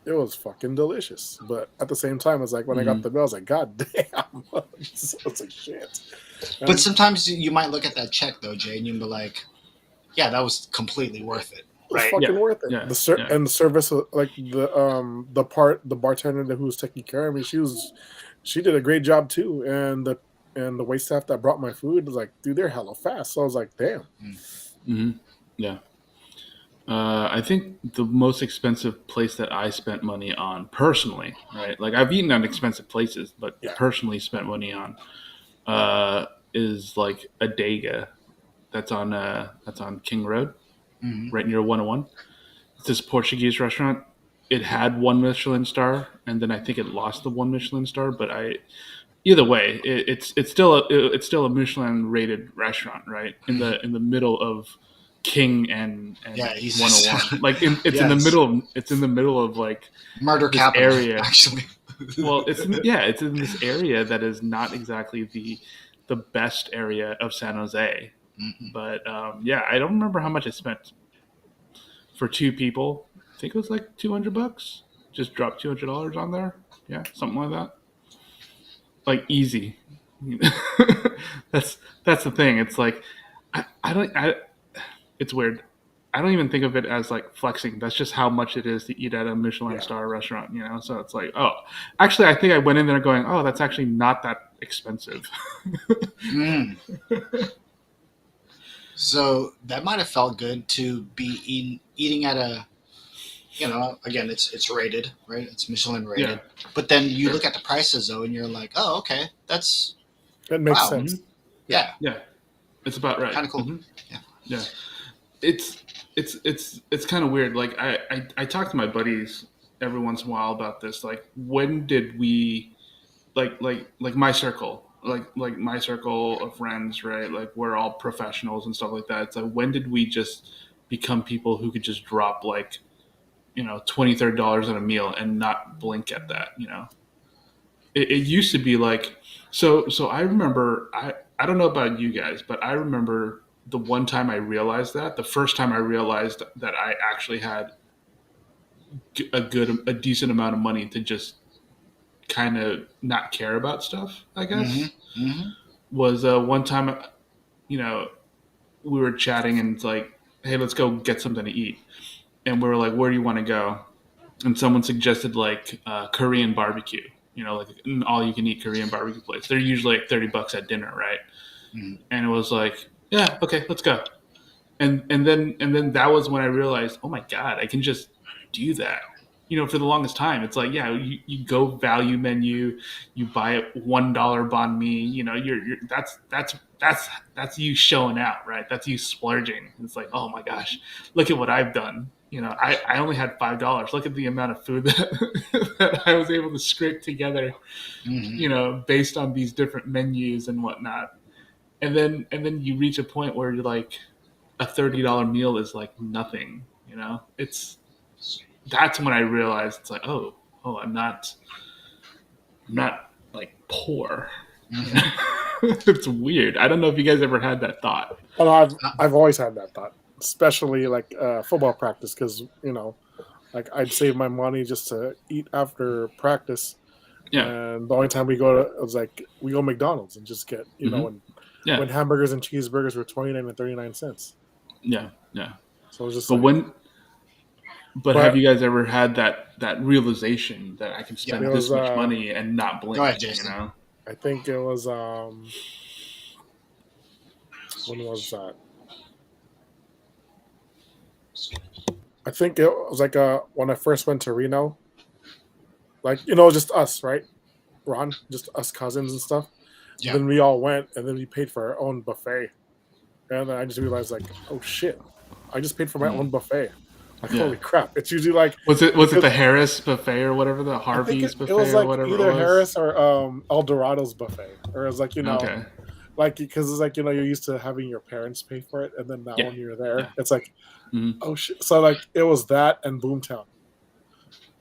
it was fucking delicious. But at the same time, it's like when I got the bill, I was like, God damn, it's like shit. But sometimes you might look at that check though, Jay, and you'd be like, yeah, that was completely worth it. Right? Fucking worth it. Yeah. And the service, like the bartender who was taking care of me, she did a great job too. And the wait staff that brought my food was like, dude, they're hella fast. So I was like, damn. Mm-hmm. Yeah. I think the most expensive place that I spent money on personally, right? Like I've eaten at expensive places, but personally spent money on is like a Dega that's on King Road, right near 101. It's this Portuguese restaurant. It had 1 Michelin star, and then I think it lost the 1 Michelin star. But either way, it's still a Michelin rated restaurant, right? In the middle of King and 101. Like it's in the middle of like murder capital area. Actually, well, it's in this area that is not exactly the best area of San Jose. Mm-hmm. But I don't remember how much I spent for 2 people. I think it was like $200. Just dropped $200 on there. Yeah, something like that. Like easy. That's the thing. It's like it's weird. I don't even think of it as like flexing. That's just how much it is to eat at a Michelin star restaurant, So it's like, oh, actually, I think I went in there going, oh, that's actually not that expensive. So that might have felt good to be eating at a, again, it's rated, right? It's Michelin rated. Yeah. But then you look at the prices though, and you're like, oh, okay, that makes sense. Yeah. Yeah. It's about right. Kind of cool. Mhm. Yeah. Yeah. It's kind of weird. Like I talk to my buddies every once in a while about this. Like, when did we like my circle, like my circle of friends, right? Like, we're all professionals and stuff like that. It's like, when did we just become people who could just drop like, $20-$30 on a meal and not blink at that? It used to be like, so I remember, I don't know about you guys, but I remember the one time I realized that, the first time I realized that I actually had a decent amount of money to just kind of not care about stuff, I guess, was one time, you know, we were chatting and it's like, hey, let's go get something to eat. And we were like, where do you want to go? And someone suggested like Korean barbecue, like an all you can eat Korean barbecue place. They're usually like $30 at dinner, right? And it was like, yeah, okay, let's go. And then that was when I realized, oh my God, I can just do that. For the longest time, it's like, yeah, you go value menu, you buy a $1 banh mi. You're that's you showing out, right? That's you splurging. It's like, oh my gosh, look at what I've done. I only had $5. Look at the amount of food that I was able to scrape together. Based on these different menus and whatnot. And then you reach a point where you're like, a $30 meal is like nothing. That's when I realized it's like, oh, I'm not like poor. It's weird. I don't know if you guys ever had that thought. Oh, I've always had that thought, especially like football practice, because like I'd save my money just to eat after practice. Yeah. And the only time we go it was like we go to McDonald's and just get when hamburgers and cheeseburgers were 29 and 39 cents. Yeah. So it was just. But have you guys ever had that realization that I can spend this much money and not blink? Go ahead, Jason. I think it was when was that? I think it was like when I first went to Reno. Like, just us, right? Ron, just us cousins and stuff. Yeah. Then we all went, and then we paid for our own buffet. And then I just realized, like, oh shit, I just paid for my own buffet. Like, holy crap! It's usually like was it the Harris buffet or whatever, the Harvey's buffet? It was like or whatever either Harris or El Dorado's buffet, or it was like okay. Like because it's like you're used to having your parents pay for it, and then now when you're there, it's like oh shit. So like it was that and Boomtown.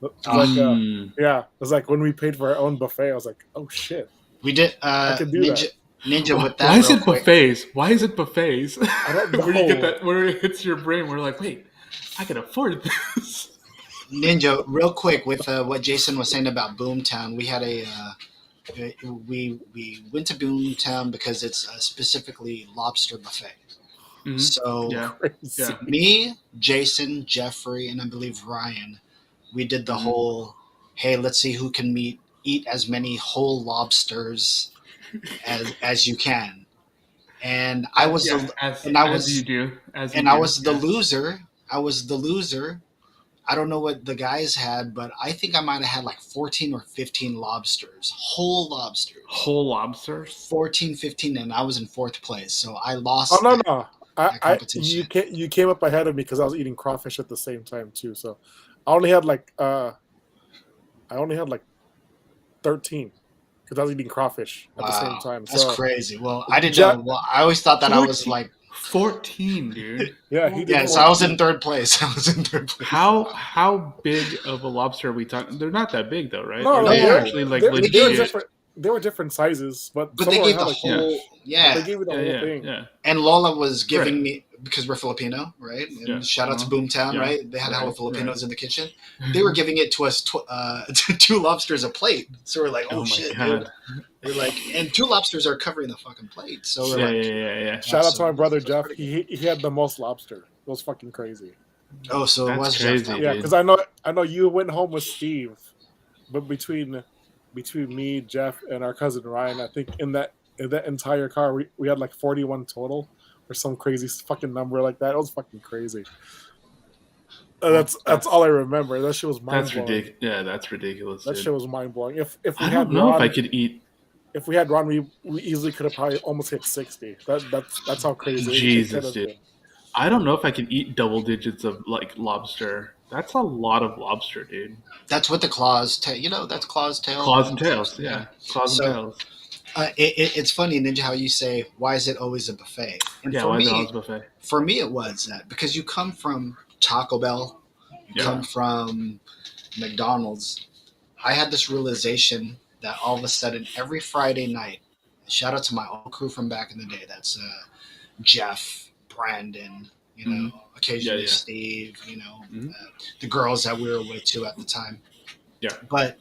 It was like when we paid for our own buffet, I was like, oh shit, we did. I could do that. Ninja with that. Why is it buffets? Why is it buffets? I don't know. Where you get that? Where it hits your brain? We're like, wait, I can afford this. Ninja, real quick with what Jason was saying about Boomtown, we had we went to Boomtown because it's specifically lobster buffet. Mm-hmm. So me, Jason, Jeffrey, and I believe Ryan, we did the whole, hey, let's see who can eat as many whole lobsters as you can. And I was the loser. I was the loser. I don't know what the guys had, but I think I might have had like 14 or 15 lobsters, whole lobsters. Whole lobsters? 14, 15, and I was in fourth place. So I lost. Oh, no. You came up ahead of me because I was eating crawfish at the same time too. So I only had like 13 because I was eating crawfish at the same time. That's crazy. Well, I didn't know. Well, I always thought that 14. I was like 14, dude. Yeah, so I was in third place. How big of a lobster are we talking? They're not that big though, right? No, they're actually like legit. They were different sizes, but they gave the whole. They gave me the whole thing. Yeah. And Lola was giving me, because we're Filipino, right? And shout out to Boomtown, right? They had hella Filipinos in the kitchen. They were giving it to us 2 lobsters a plate. So we're like, oh shit, dude. They're like, and 2 lobsters are covering the fucking plate. So we're yeah. Shout out to my brother Jeff. He had the most lobster. It was fucking crazy. Oh, so it was crazy. Jeff. Yeah, because I know you went home with Steve, but between me, Jeff, and our cousin Ryan, I think in that entire car we had like 41 total or some crazy fucking number like that. It was fucking crazy. That's all I remember. That shit was mind blowing. That's ridiculous. Yeah, that's ridiculous. That shit was mind blowing. If we I had don't know Ron, if I could eat if we had Ron, we easily could have probably almost hit 60. That's how crazy it could Jesus, have dude. been. I don't know if I could eat double digits of like lobster. That's a lot of lobster, dude. That's what the claws. That's claws tail. Claws and tails, yeah. Claws and So tails. it's funny, Ninja, how you say, "Why is it always a buffet?" And Yeah, why is it always buffet? for me, it was that because you come from Taco Bell, you come from McDonald's. I had this realization that all of a sudden, every Friday night, shout out to my old crew from back in the day. That's Jeff, Brandon, occasionally Steve, the girls that we were with too at the time. Yeah. But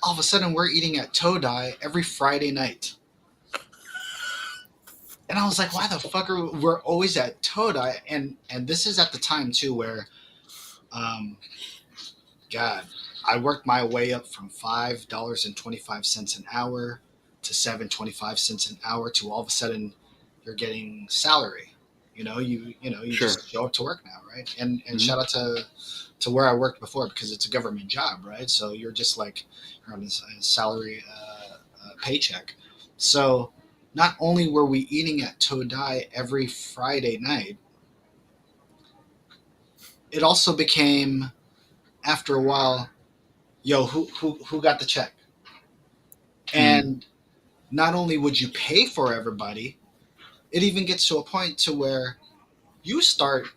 all of a sudden, we're eating at Todai every Friday night. And I was like, why the fuck are we're always at Todai? And this is at the time too where, God, I worked my way up from $5.25 an hour to $7.25 an hour to all of a sudden you're getting salary. You Sure. just show up to work now, right? And shout out to where I worked before because it's a government job, right? So you're just like you're on a salary paycheck. So not only were we eating at Todai every Friday night, it also became after a while, yo, who got the check? And not only would you pay for everybody, it even gets to a point to where you start,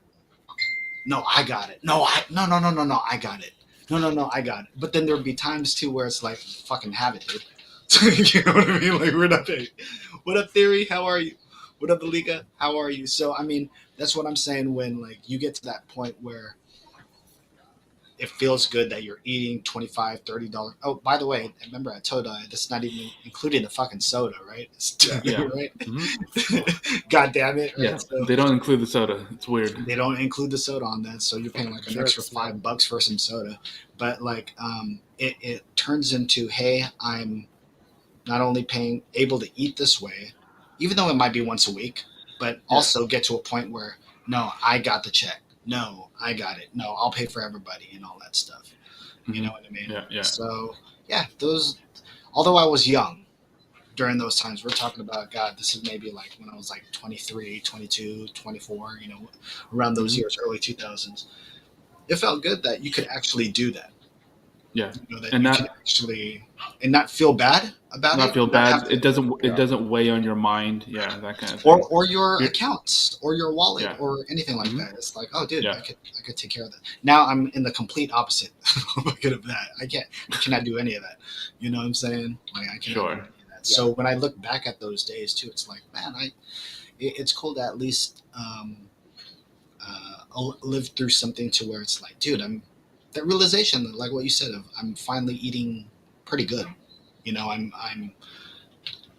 no, I got it. No, no, I got it. No, I got it. But then there'd be times too where it's like, fucking have it, dude. You know what I mean? Like, we're not paying. What up, Theory? How are you? What up, Liga? How are you? So, I mean, that's what I'm saying when, like, you get to that point where it feels good that you're eating $25, $30. Oh, by the way, remember at Todai, that's not even including the fucking soda, right? Yeah. Right? Mm-hmm. God damn it. Right? Yeah. So they don't include the soda. It's weird. they don't include the soda on that, so you're paying like an extra $5 for some soda. But like, it turns into, hey, I'm not only able to eat this way, even though it might be once a week, but also get to a point where, no, I got the check. No, I got it. No, I'll pay for everybody and all that stuff. Mm-hmm. You know what I mean? Yeah. So, yeah, although I was young during those times, we're talking about, God, this is maybe like when I was like 23, 22, 24, around those years, early 2000s. It felt good that you could actually do that. Yeah. That and you can actually, and not feel bad about it. Not feel bad. It doesn't weigh on your mind. Yeah, that kind of thing. Or your accounts or your wallet or anything like that. It's like, oh, dude, I could take care of that. Now I'm in the complete opposite of that. I cannot do any of that. You know what I'm saying? Like, I cannot do any of that. Yeah. So when I look back at those days too, it's like, man, it's cool to at least live through something to where it's like, dude, that realization, like what you said, of I'm finally eating pretty good. I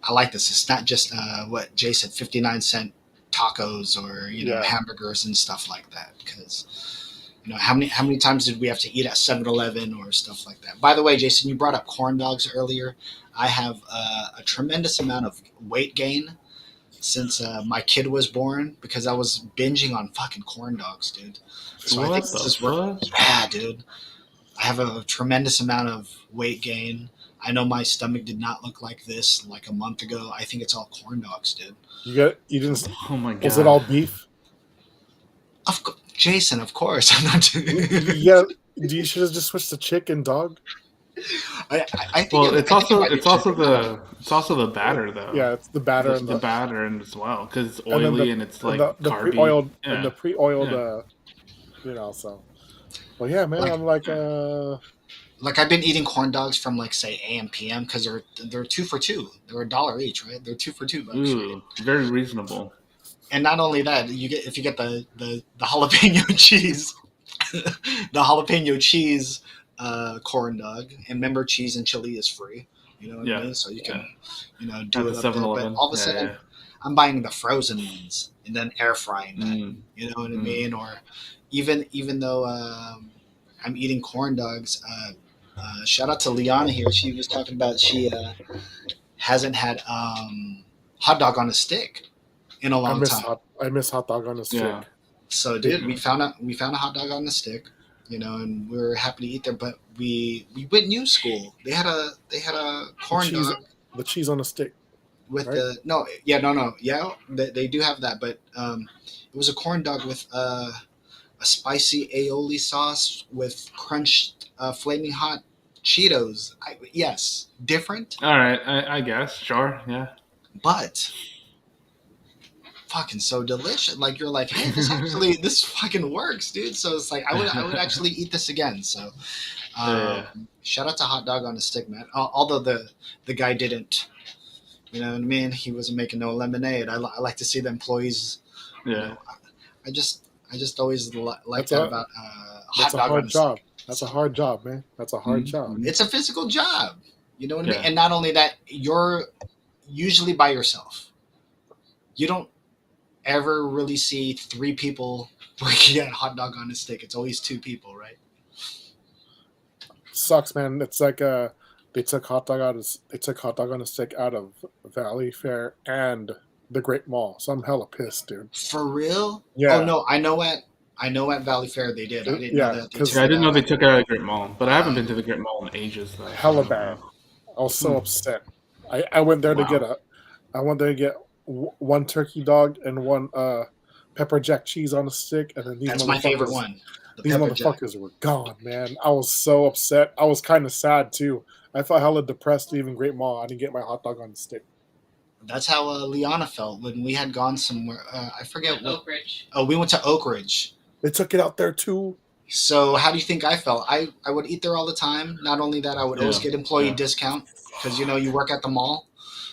like this. It's not just what Jay said, 59-cent tacos or hamburgers and stuff like that. Because how many times did we have to eat at 7-Eleven or stuff like that? By the way, Jason, you brought up corn dogs earlier. I have a tremendous amount of weight gain since my kid was born because I was binging on fucking corn dogs, dude. So what I think this is yeah, dude. I have a tremendous amount of weight gain. I know my stomach did not look like this like a month ago. I think it's all corn dogs, dude. You didn't. Oh my god. Was it all beef? Jason, of course. I'm not. You should have just switched to chicken, dog. I think. Well, it's also the batter though. Yeah, it's the batter the batter and as well because it's oily and it's like the carby. pre-oiled and the pre-oiled. So. Well, yeah, man. I'm like. Like I've been eating corn dogs from like say AM PM because they're 2 for $2. They're $1 each, right? They're 2 for $2. Ooh, very reasonable. And not only that, if you get the jalapeno cheese, the jalapeno cheese corn dog, and remember cheese and chili is free. You know what I mean? So you can do it up there. But all of a sudden, I'm buying the frozen ones and then air frying that. You know what I mean? Or even though I'm eating corn dogs. Shout out to Liana here. She was talking about she hasn't had hot dog on a stick in a long time. I miss hot dog on a stick. Yeah. So, dude, we found a hot dog on the stick, and we were happy to eat there. But we went new school. They had a corn dog the cheese on a stick. with Right? the no, yeah, they do have that, but it was a corn dog with a spicy aioli sauce with crunched flaming hot Cheetos. Yes, different, All right, I guess. Sure. Yeah. but fucking so delicious. Like you're like, hey, this fucking works, dude. So it's like I would actually eat this again. So Yeah. shout out to Hot Dog on a Stick, man. Although the guy didn't, you know what I mean? He wasn't making no lemonade. I like to see the employees. You Yeah. know, I just always like That's that a about that's Hot a Dog on hard a Stick. job. That's a hard job, man. That's a hard job. Mhm. It's a physical job. You know what I mean? Yeah. And not only that, you're usually by yourself. You don't ever really see three people working at Hot Dog on a Stick. It's always two people, right? Sucks, man. It's like they took hot dog on a stick out of Valley Fair and the Great Mall. So I'm hella pissed, dude. For real? Oh Yeah, no, I know at Valley Fair they did. I didn't know yeah, that they because took Yeah, I it didn't out. know they took it out of the Great Mall, but I haven't Wow. been to the Great Mall in ages though. So I hella don't bad. know. I was so upset. I went there to Wow. get one turkey dog and one pepper jack cheese on a stick, and then That's my favorite one. The these pepper jack. motherfuckers were gone, man. I was so upset. I was kind of sad too. I felt hella depressed leaving Great Mall. I didn't get my hot dog on a stick. That's how Liana felt when we had gone somewhere. I forget what. Oak Ridge. Oh, we went to Oak Ridge. They took it out there too. So how do you think I felt? I would eat there all the time. Not only that, I would always Yeah. get employee Yeah. discount because you work at the mall.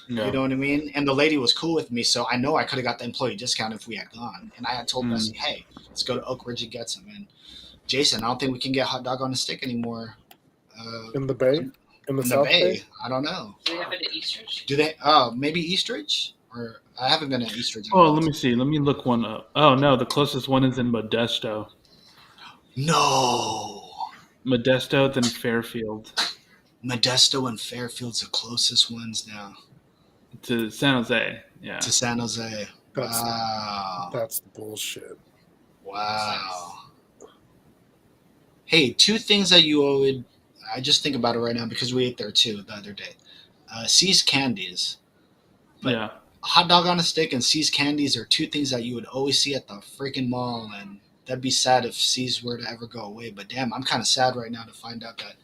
Yeah. You know what I mean? And the lady was cool with me, so I know I could have got the employee discount if we had gone. And I had told Bessie, hey, let's go to Oak Ridge and get some. And Jason, I don't think we can get hot dog on a stick anymore. In the Bay, in the In the South Bay. Bay. I don't know. Do they have it at Eastridge? Do they? Oh, maybe Eastridge? Or I haven't been at Eastridge. In a Oh, while. let me see. Let me look one up. Oh no, the closest one is in Modesto. No. Modesto, then Fairfield Modesto and Fairfield's the closest ones now to San Jose. Yeah. to San Jose. That's Wow. that's bullshit. Wow. Hey, two things that you would. I just think about it right now because we ate there too the other day. C's Candies. But Yeah. hot dog on a stick and C's Candies are two things that you would always see at the freaking mall, and that'd be sad if C's were to ever go away. But damn, I'm kind of sad right now to find out that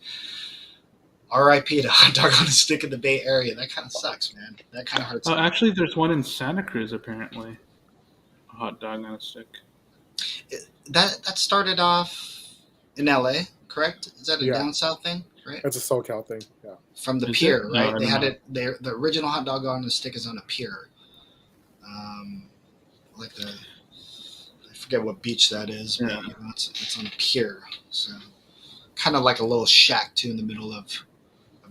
R.I.P. to hot dog on a stick in the Bay Area. That kind of sucks, man. That kind of hurts. Oh, actually, there's one in Santa Cruz apparently. A hot dog on a stick. That started off in L.A., correct? Is that a Yeah. down south thing, right? It's a SoCal thing. Yeah. From the Is pier, it? No, right? I They don't had know. it. The original hot dog on a stick is on a pier. Like I forget what beach that is, but Yeah. it's on a pier. So kind of like a little shack too in the middle of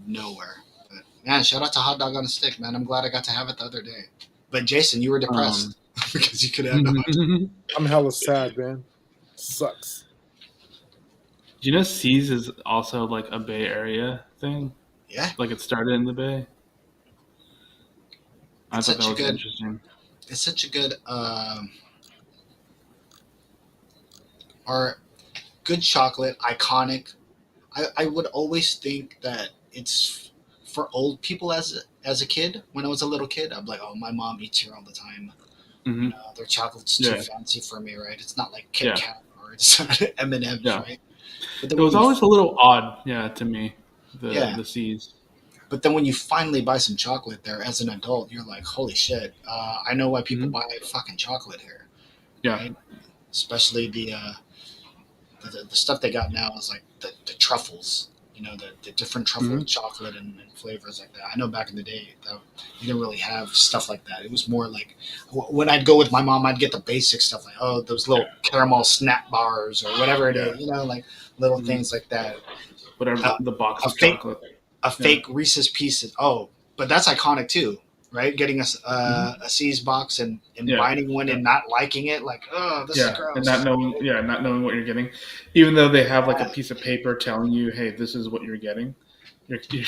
nowhere. But man, shout out to hot dog on a stick, man. I'm glad I got to have it the other day. But Jason, you were depressed because you could have no. I'm hella sad, man. Sucks. Do you know C's is also like a Bay Area thing? Yeah, Like it started in the Bay? I It's thought that such a was good- interesting. it's such a good or good chocolate, iconic. I would always think that it's for old people as a kid. When I was a little kid, I'm like, oh, my mom eats here all the time. Hmm. Their chocolate's too Yeah. fancy for me, right? It's not like Kit Yeah. Kat or it's M&M's, Yeah. right? But then It was when you- always a little odd, yeah, to me. Yeah. The C's. But then when you finally buy some chocolate there as an adult, you're like, holy shit! I know why people Mhm. buy fucking chocolate here. Yeah. Right? Especially the stuff they got now is like the truffles. You know, the different truffle Mhm. chocolate and flavors like that. I know back in the day, you didn't really have stuff like that. It was more like when I'd go with my mom, I'd get the basic stuff like, oh, those little caramel snap bars or whatever it is. You know, like little Mhm. things like that. Whatever the box a of fake- chocolate. A fake Reese's Pieces. Oh, but that's iconic too, right? Getting a C's box and Yeah. biting one and not liking it, like, oh, this is Yeah, gross. and not knowing what you're getting, even though they have like a piece of paper telling you, "Hey, this is what you're getting," because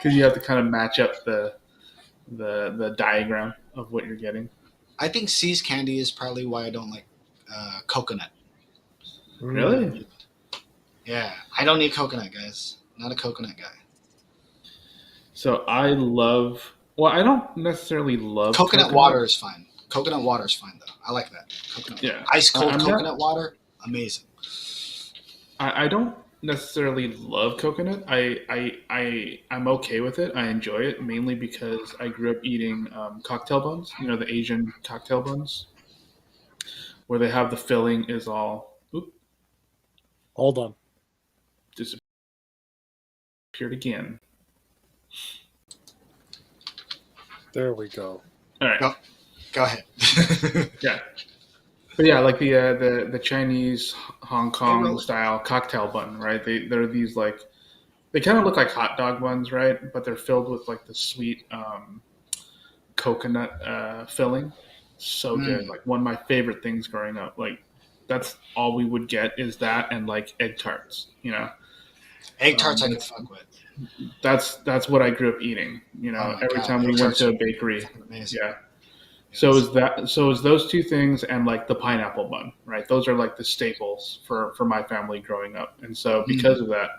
you have to kind of match up the diagram of what you're getting. I think C's candy is probably why I don't like coconut. Really? Yeah, I don't need coconut, guys. Not a coconut guy. So I love. Well, I don't necessarily love Coconut water is fine. Coconut water is fine though. I like that. Coconut water. Yeah, Ice cold I'm coconut not. water, amazing. I don't necessarily love coconut. I'm okay with it. I enjoy it mainly because I grew up eating cocktail buns. You know, the Asian cocktail buns where they have the filling is all Hold on. disappeared again. There we go. All right. Go ahead. Yeah. But yeah, like the Chinese Hong Hey, Kong Ro. style cocktail bun, right? They're these like they kind of look like hot dog buns, right? But they're filled with like the sweet coconut filling. So good. Like one of my favorite things growing up. Like that's all we would get is that and like egg tarts. You know, Egg tarts I can fuck with. that's what I grew up eating. You Oh know, my every god, time we egg went tarts to are a bakery. fucking amazing. Yeah. So is that? So is those two things and like the pineapple bun, right? Those are like the staples for my family growing up, and so because of that,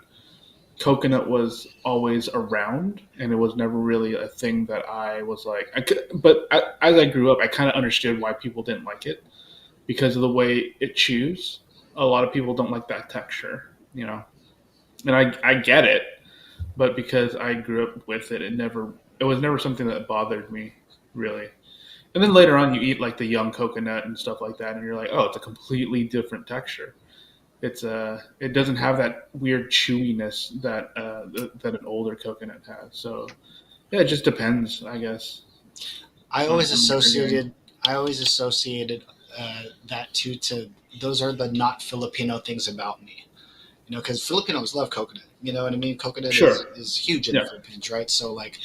coconut was always around, and it was never really a thing that I was like. As I grew up, I kind of understood why people didn't like it because of the way it chews. A lot of people don't like that texture, you know, and I get it, but because I grew up with it, it was never something that bothered me really. And then later on, you eat like the young coconut and stuff like that, and you're like, oh, it's a completely different texture. It doesn't have that weird chewiness that an older coconut has. So yeah, it just depends, I guess. I On always what you're getting. associated that to those are the not Filipino things about me. You know, because Filipinos love coconut. You know what I mean? Coconut Sure. is huge in Yeah. the Philippines, right? So like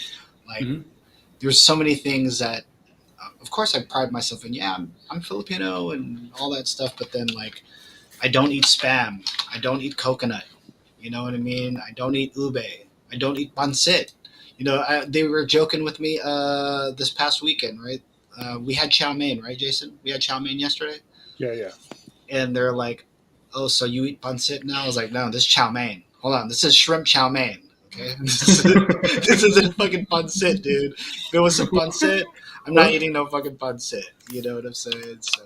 Mhm. there's so many things that, of course, I pride myself in. Yeah, I'm Filipino and all that stuff. But then like I don't eat spam. I don't eat coconut. You know what I mean? I don't eat ube. I don't eat pancit. You know, they were joking with me this past weekend, right? We had chow mein, right, Jason? We had chow mein yesterday, Yeah. and they're like, "Oh, so you eat pancit now?" I was like, "No, this is chow mein. Hold on, this is shrimp chow mein. Okay, this isn't fucking pancit, dude. If it was some pancit, I'm not What? eating no fucking pancit. You know what I'm saying? So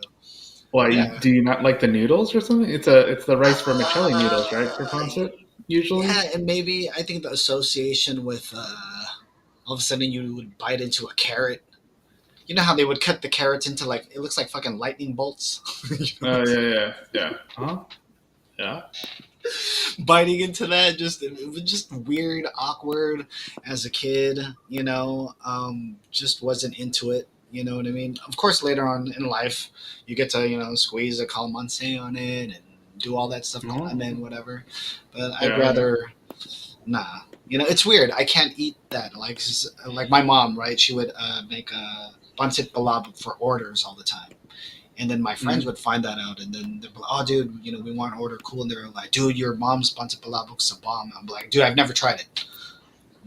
Why yeah, do you not like the noodles or something? It's the rice vermicelli noodles, right? For uh, pancit usually. yeah, and maybe I think the association with all of a sudden you would bite into a carrot. You know how they would cut the carrots into like it looks like fucking lightning bolts. You know what Oh I'm saying? yeah. Huh? Yeah. Biting into that it was just weird, awkward as a kid. You know, just wasn't into it. You know what I mean? Of course, later on in life, you get to squeeze a calamansi on it and do all that stuff, Oh. lemon, whatever. But I'd Yeah. rather nah. You know, it's weird. I can't eat that. Like my mom, right? She would make a pancit balab for orders all the time. And then my friends Mhm. would find that out, and then they're like, "Oh, dude, we want to order cool." And they're like, "Dude, your mom's pancit balabuk's a bomb." I'm like, "Dude, I've never tried it.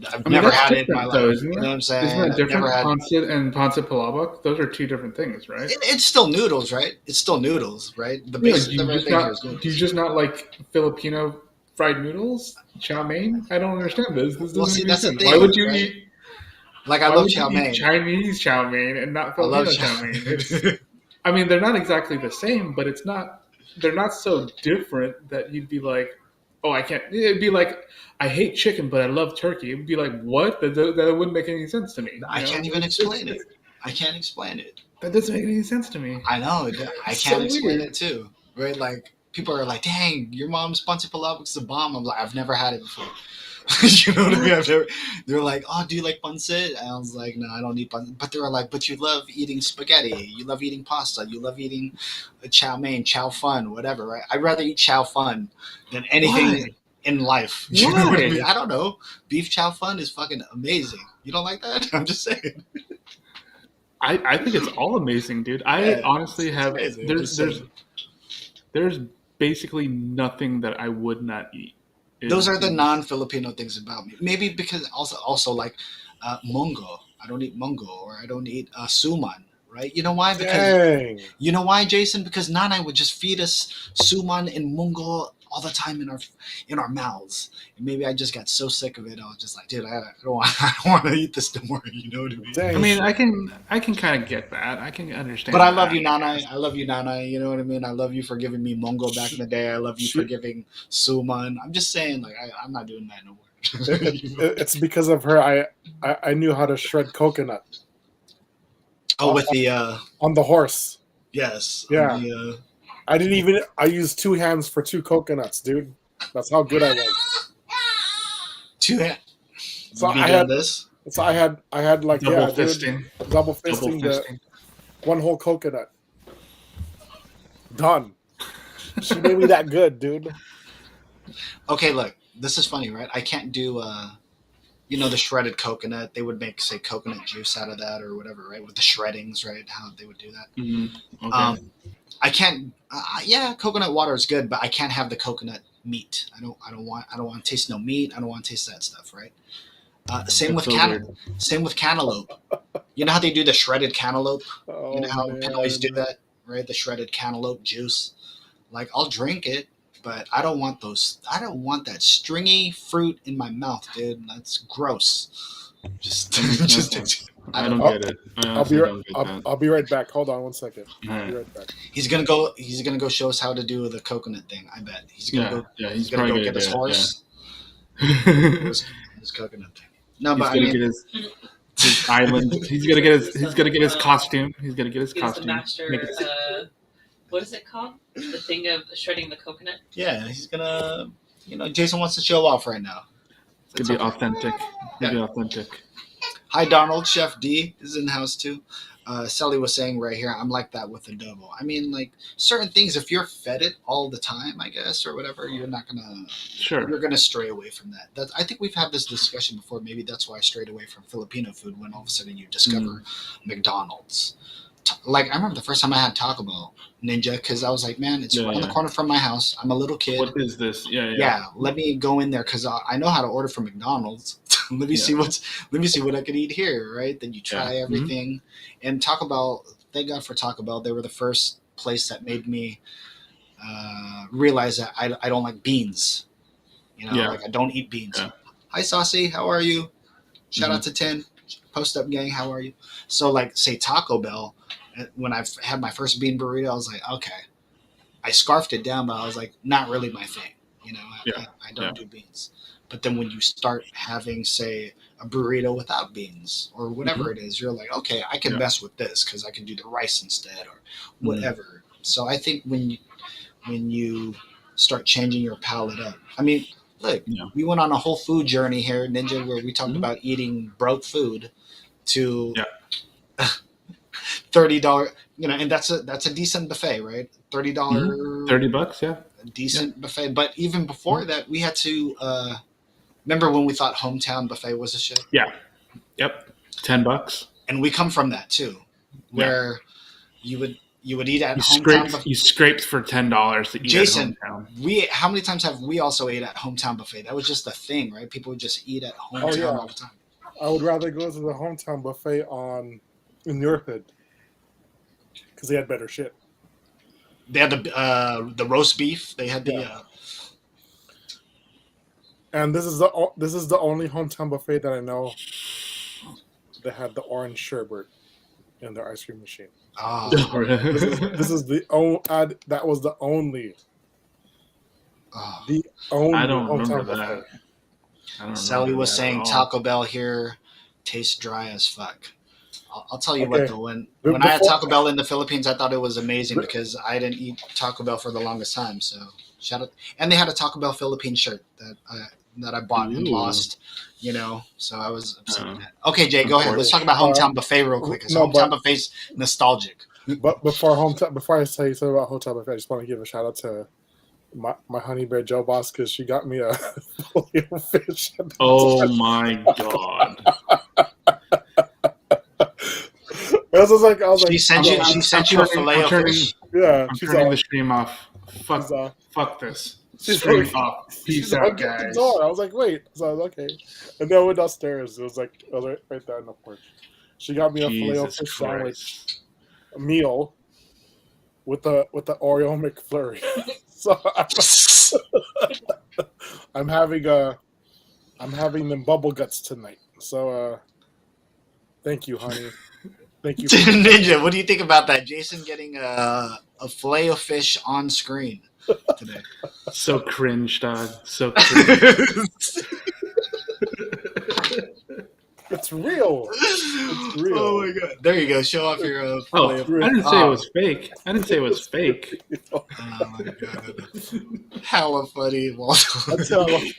I've I mean, never that's had it in my different, though, life." isn't You it? know what I'm Isn't saying? that I've never different? had. Pancit and pancit palabok, those are two different things, right? It's still noodles, right? It's still noodles, right? The You know, basis of everything here is do you noodles. just not like Filipino fried noodles, chow mein? I don't understand this. This Well, doesn't see, make any that's the sense. thing, right? Like, I Why love would you chow eat mein. Chinese chow mein and not I love Filipino chow. chow mein? I mean, they're not exactly the same, but they're not so different that you'd be like, oh, I can't. It'd be like, I hate chicken, but I love turkey. It'd be like, what? That wouldn't make any sense to me. I You know, can't even explain it. I can't explain it. that doesn't make any sense to me. I know. I It's can't so explain weird. it too. Right? Like people are like, "Dang, your mom's pancit palabok's the bomb." I'm like, "I've never had it before." You know what I mean? What? They're like, "Oh, do you like pancit?" And I was like, "No, I don't eat pancit." But they were like, "But you love eating spaghetti. You love eating pasta. You love eating chow mein, chow fun, whatever." Right? I'd rather eat chow fun than anything Why? in life. You know what I mean? Why? I don't know. Beef chow fun is fucking amazing. You don't like that? I'm just saying. I think it's all amazing, dude. I Yeah, honestly it's have amazing. I'm just saying. there's basically nothing that I would not eat. Those are the In non-Filipino things about me. Maybe because also like mongo. I don't eat mongo, or I don't eat suman. Right? You know why? Because Dang. you know why, Jason? Because Nanai would just feed us suman and mungo all the time in our mouths. And maybe I just got so sick of it. I was just like, dude, I don't want to eat this no more. You know what I mean? Dang. I mean, I can kind of get that. I can understand. But I love that, you, Nana. guess. I love you, Nana. You know what I mean? I love you for giving me Mongo back in the day. I love you for giving Suman. I'm just saying, like, I'm not doing that no more. It's because of her. I knew how to shred coconut. Oh, with the on the horse. yes, Yeah. on the, I used 2 hands for 2 coconuts, dude. That's how good I was. 2 hands. So I had this. So I had like Double yeah, fisting. dude, double fisting the one whole coconut. Done. She made me that good, dude. Okay, look, this is funny, right? I can't do the shredded coconut. They would make, say, coconut juice out of that or whatever, right? With the shreddings, right? How they would do that. Mm-hmm. Okay. I can't. Yeah, coconut water is good, but I can't have the coconut meat. I don't want to taste no meat. I don't want to taste that stuff, right? Same with cantaloupe. You know how they do the shredded cantaloupe? Oh, you know how man. people always do that, right? The shredded cantaloupe juice. Like, I'll drink it, but I don't want those. I don't want that stringy fruit in my mouth, dude. That's gross. I don't get it. I'll be right back. Hold on one second. I'll be right back. He's gonna go show us how to do the coconut thing. I bet he's gonna he's gonna probably go get his horse. Yeah. his coconut thing. No, he's but gonna I mean, get his island. He's gonna get his costume. He's gonna get his costume. The master. What is it called? The thing of shredding the coconut. Yeah, he's gonna. Jason wants to show off right now. It's gonna be authentic. Be authentic. Hi, Donald. Chef D is in the house too. Sally was saying right here, I'm like that with adobo. I mean, like, certain things, if you're fed it all the time, I guess, or whatever, you're not gonna. Sure. You're gonna stray away from that. I think we've had this discussion before. Maybe that's why I strayed away from Filipino food when all of a sudden you discover McDonald's. Like, I remember the first time I had Taco Bell Ninja, because I was like, man, it's right on the corner from my house. I'm a little kid. What is this? Yeah. Let me go in there because I know how to order from McDonald's. let me see what I can eat here, right? Then you try everything. And Taco Bell, thank God for Taco Bell. They were the first place that made me realize that I don't like beans. Like, I don't eat beans. Yeah. Hi, Saucy. How are you? Shout out to 10. Post up gang. How are you? So, like, say Taco Bell, when I've had my first bean burrito, I was like, okay. I scarfed it down, but I was like, not really my thing. I don't do beans. But then when you start having, say, a burrito without beans or whatever it is, you're like, okay, I can mess with this because I can do the rice instead or whatever. So I think when you start changing your palate up, I mean, look, we went on a whole food journey here, Ninja, where we talked about eating broke food to $30, and that's a decent buffet, right? $30, $30, yeah, a decent buffet. But even before that, we had to remember when we thought hometown buffet was a shit. Yeah, yep, $10, and we come from that too, where you would eat at hometown. You scraped for $10 to eat Jason, at hometown. How many times have we also ate at hometown buffet? That was just a thing, right? People would just eat at hometown all the time. I would rather go to the hometown buffet in your hood because they had better shit. They had the roast beef. They had the. And this is the only hometown buffet that I know that had the orange sherbet in their ice cream machine. Oh, this is that was the only. The only. I don't remember that. Sally was saying Taco Bell here tastes dry as fuck. I'll tell you what though, when I had Taco Bell in the Philippines, I thought it was amazing because I didn't eat Taco Bell for the longest time. So shout out, and they had a Taco Bell Philippines shirt that I bought and lost. So I was upset with that. Okay, Jay, go ahead. Let's talk about hometown buffet real quick. Because hometown buffet's nostalgic. But before I say something about hometown buffet, I just want to give a shout out to my honey bear Joe Boss because she got me a fish. Oh my god! I was like, she sent you a fillet of fish. Yeah, I'm turning the stream off. Fuck this. Stream off. Peace out, guys. I was like, wait. So I was okay, and then I went downstairs. It was like right there on the porch. She got me a fillet of fish sandwich, a meal with the Oreo McFlurry. So I'm having them bubble guts tonight. So thank you, honey. Thank you. Ninja, what do you think about that? Jason getting a fillet of fish on screen today. So cringe, dog. So cringe. It's real. It's real. Oh my god! There you go. Show off your Oh, fillet of I didn't say it was fake. I didn't say it was fake. Oh my god! Hella funny, Walter. That's how I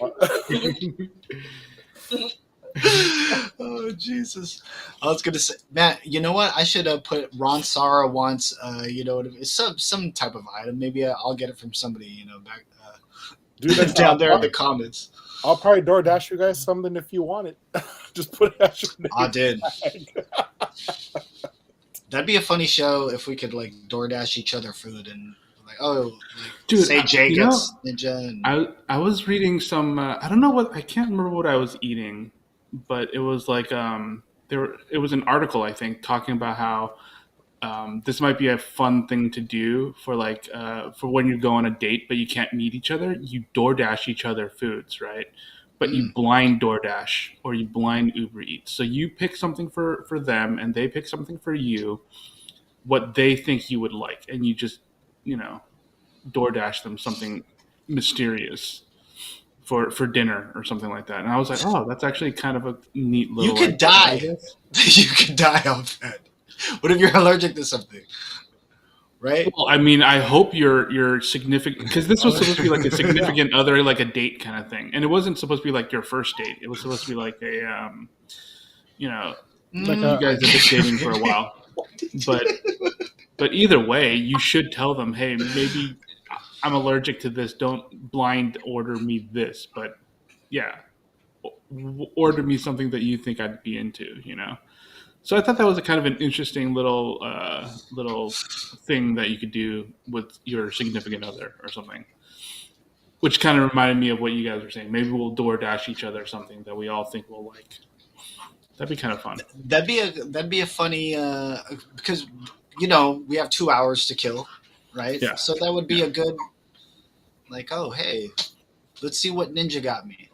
Oh Jesus! I was gonna say, Matt. You know what? I should have put Ron Sara wants. You know, some type of item. Maybe I'll get it from somebody. You know, back Dude, down there in the comments. I'll probably DoorDash you guys something if you want it. Just put it at your name. I did. That'd be a funny show if we could like DoorDash each other food and like, oh, like, Dude, say Jay you gets Ninja. And... I was reading some. I don't know what I can't remember what I was eating, but it was like it was an article I think talking about how this might be a fun thing to do for like for when you go on a date but you can't meet each other. You DoorDash each other foods, right? But you blind DoorDash or you blind Uber Eats. So you pick something for them and they pick something for you, what they think you would like, and you just, you know, DoorDash them something mysterious for dinner or something like that. And I was like, oh, that's actually kind of a neat little. You could die. You could die off that. What if you're allergic to something? Right? Well, I mean, I hope you're significant, because this was supposed to be like a significant other, like a date kind of thing, and it wasn't supposed to be like your first date. It was supposed to be like a, you know, like you guys have been dating for a while. But either way, you should tell them, hey, maybe I'm allergic to this. Don't blind order me this, but yeah, order me something that you think I'd be into. You know. So I thought that was a kind of an interesting little thing that you could do with your significant other or something, which kind of reminded me of what you guys were saying. Maybe we'll DoorDash each other something that we all think we'll like. That'd be kind of fun. That'd be a funny because you know we have 2 hours to kill, right? Yeah. So that would be a good like, oh hey, let's see what Ninja got me.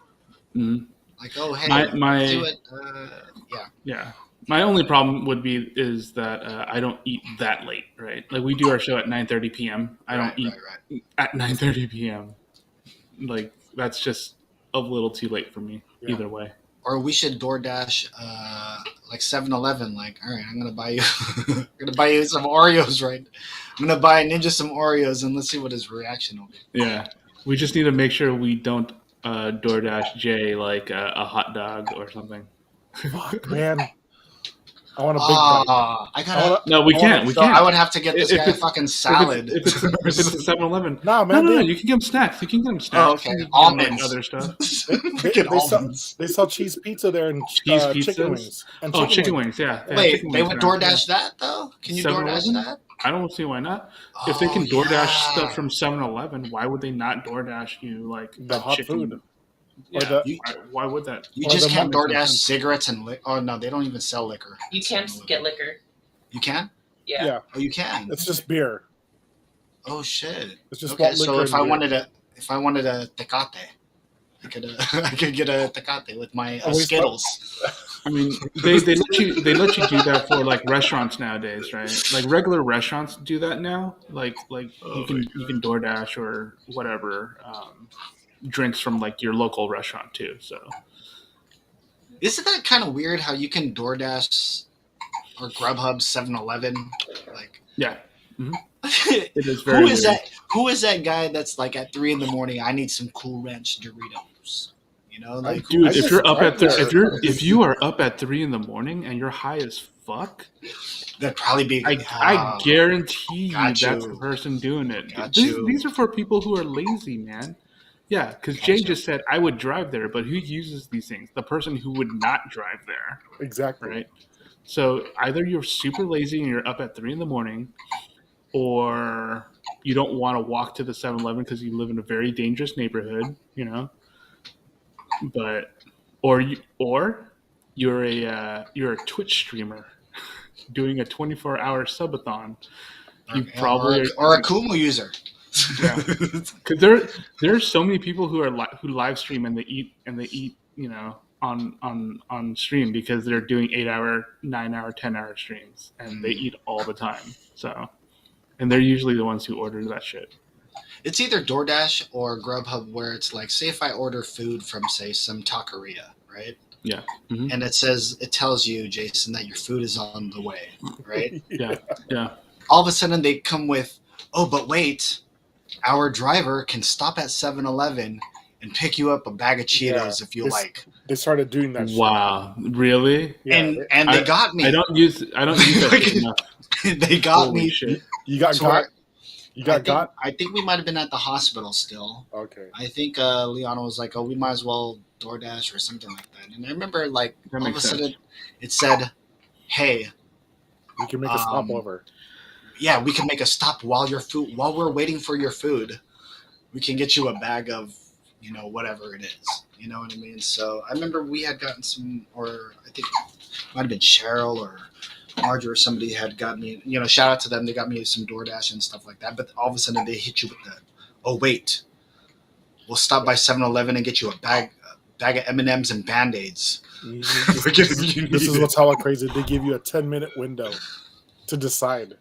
Mm-hmm. Like, oh hey, my do it. Yeah. My only problem is that I don't eat that late, right? Like we do our show at 9:30 p.m. I don't eat at 9:30 p.m. Like that's just a little too late for me. Yeah. Either way. Or we should DoorDash like 7-Eleven. Like, all right, I'm gonna buy you some Oreos, right? I'm gonna buy Ninja some Oreos and let's see what his reaction will be. Yeah, we just need to make sure we don't DoorDash Jay like a hot dog or something. Fuck, man. I want a big bite. No, we can't. We can't. I would have to get this guy a fucking salad. If it's a 7-Eleven. No, man. No, you can get him snacks. You can get him snacks. Oh, okay. Almonds. Other stuff. They sell cheese pizza there and chicken wings. And chicken wings, yeah. Wait, they would DoorDash that, though? Can you DoorDash that? I don't see why not. If they can DoorDash stuff from 7-Eleven, why would they not DoorDash you like the hot chicken? food? Yeah, why would that? You just can't DoorDash cigarettes and liquor. Oh no, they don't even sell liquor. You can't get liquor. You can? Yeah. Oh, you can. It's just beer. Oh shit. It's just okay. So if I wanted a Tecate, I could get a Tecate with my Skittles. I mean, they let you do that for like restaurants nowadays, right? Like regular restaurants do that now. Like you can DoorDash or whatever. Drinks from like your local restaurant too. So isn't that kind of weird how you can DoorDash or Grubhub 7-Eleven? Like yeah, mm-hmm. It is very weird. Who is that guy that's like at 3 a.m? I need some Cool Ranch Doritos. You know, like dude, if you are up at 3 a.m. and you're high as fuck, that'd probably be. I guarantee you that's the person doing it. These are for people who are lazy, man. Yeah, because Jay just said I would drive there, but who uses these things? The person who would not drive there. Exactly. Right? So either you're super lazy and you're up at 3 a.m, or you don't want to walk to the 7-Eleven because you live in a very dangerous neighborhood, you know. But or you're a Twitch streamer doing a 24-hour subathon. Or a Kumu user. Yeah. Because there are so many people who who live stream and they eat on stream because they're doing 8-hour, 9-hour, 10-hour streams and they eat all the time. So, and they're usually the ones who order that shit. It's either DoorDash or Grubhub, where it's like, say if I order food from, say, some taqueria, right? Yeah. Mm-hmm. And it tells you, Jason, that your food is on the way, right? Yeah. Yeah. All of a sudden they come with, oh, but wait, our driver can stop at 7-Eleven and pick you up a bag of Cheetos if you like. They started doing that. Wow, really? Yeah, and they got me. I don't use that shit enough. They got Holy me. Shit. You got So got. You got got. I think we might have been at the hospital still. Okay. I think Liana was like, oh, we might as well DoorDash or something like that. And I remember, like, That all of a makes sense. sudden it said, hey, We can make a stopover. yeah, we can make a stop while we're waiting for your food. We can get you a bag of, whatever it is. You know what I mean? So I remember we had gotten some, or I think it might have been Cheryl or Marjorie or somebody had got me, shout out to them. They got me some DoorDash and stuff like that. But all of a sudden they hit you with the, oh, wait, we'll stop by 7-Eleven and get you a bag of M&Ms and Band-Aids. This is what's hella crazy. They give you a 10-minute window to decide.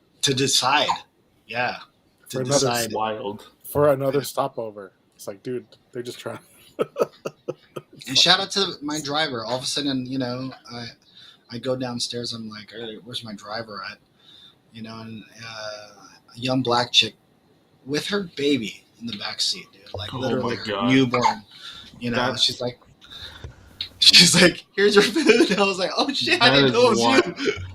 Yeah. For another That's wild. For another stopover. It's like, dude, they're just trying. And shout out to my driver. All of a sudden, I go downstairs. I'm like, all right, where's my driver at? And a young black chick with her baby in the back seat, dude. Like, literally newborn. She's like, here's your food. And I was like, oh shit, I didn't know it was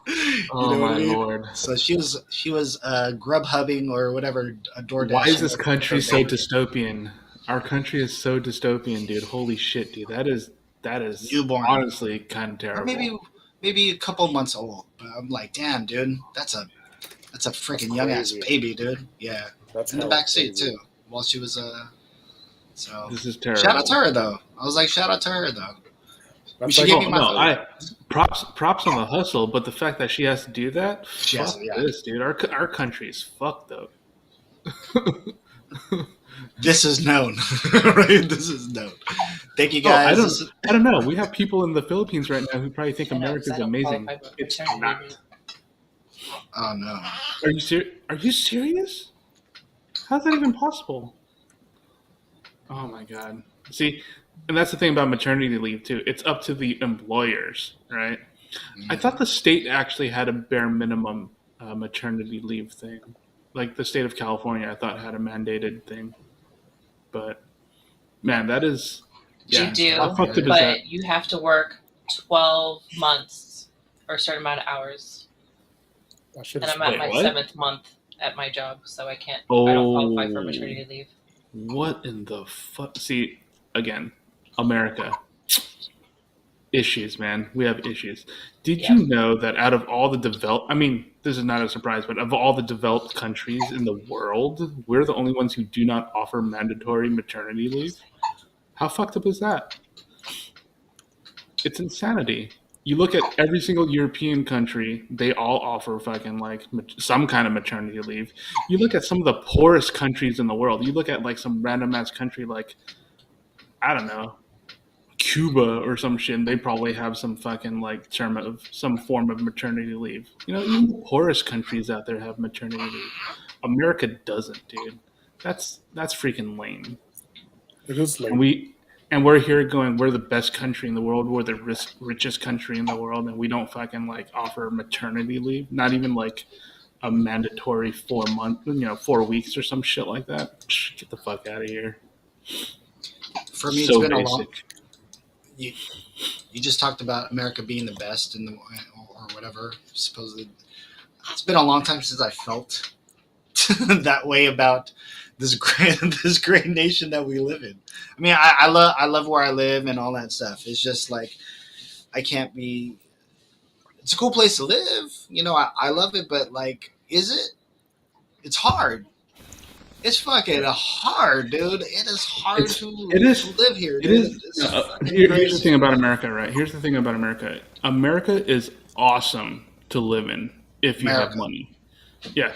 you. Oh my lord! So she was grub hubbing or whatever. A DoorDash. Why is this country so dystopian? Our country is so dystopian, dude. Holy shit, dude. That is newborn. Honestly kind of terrible. Or maybe a couple months old. But I'm like, damn, dude, that's a freaking young ass baby, dude. Yeah, That's in the back seat too. While she was So this is terrible. Shout out to her though. I was like, shout out to her though. That's She like, gave me my props on the hustle, but the fact that she has to do that, this, dude. Our country is fucked up. This is known, right? This is known. Thank you guys. I don't know. We have people in the Philippines right now who probably think America is amazing. It's not. Oh no. Are you serious? How's that even possible? Oh my god. See, and that's the thing about maternity leave too. It's up to the employers, right? I thought the state actually had a bare minimum maternity leave thing. Like the state of California, I thought had a mandated thing. But man, that is You do, how fucked up is but that? you have to work 12 months or a certain amount of hours. And I'm at my 7th month at my job, so I can't. I don't qualify for maternity leave. What in the fuck? See, again, America. Issues, man. We have issues. Did you know that out of all the this is not a surprise, but of all the developed countries in the world, we're the only ones who do not offer mandatory maternity leave? How fucked up is that? It's insanity. You look at every single European country, they all offer fucking like some kind of maternity leave. You look at some of the poorest countries in the world. You look at like some random ass country like, I don't know, Cuba or some shit, and they probably have some fucking like term of some form of maternity leave. Even the poorest countries out there have maternity leave. America doesn't, dude. That's freaking lame. It is lame. And we're here going, we're the best country in the world. We're the richest country in the world, and we don't fucking like offer maternity leave. Not even like a mandatory 4 month, 4 weeks or some shit like that. Psh, get the fuck out of here. For me, so it's been basic. a long. You just talked about America being the best in the or whatever. Supposedly, it's been a long time since I felt that way about this great nation that we live in. I mean, I love where I live and all that stuff. It's just like I can't be. It's a cool place to live, I love it, but like, is it? It's hard. It's fucking hard, dude. It is hard to live here, dude. Here's the thing about America, right? Here's the thing about America. America is awesome to live in if you have money. Yeah.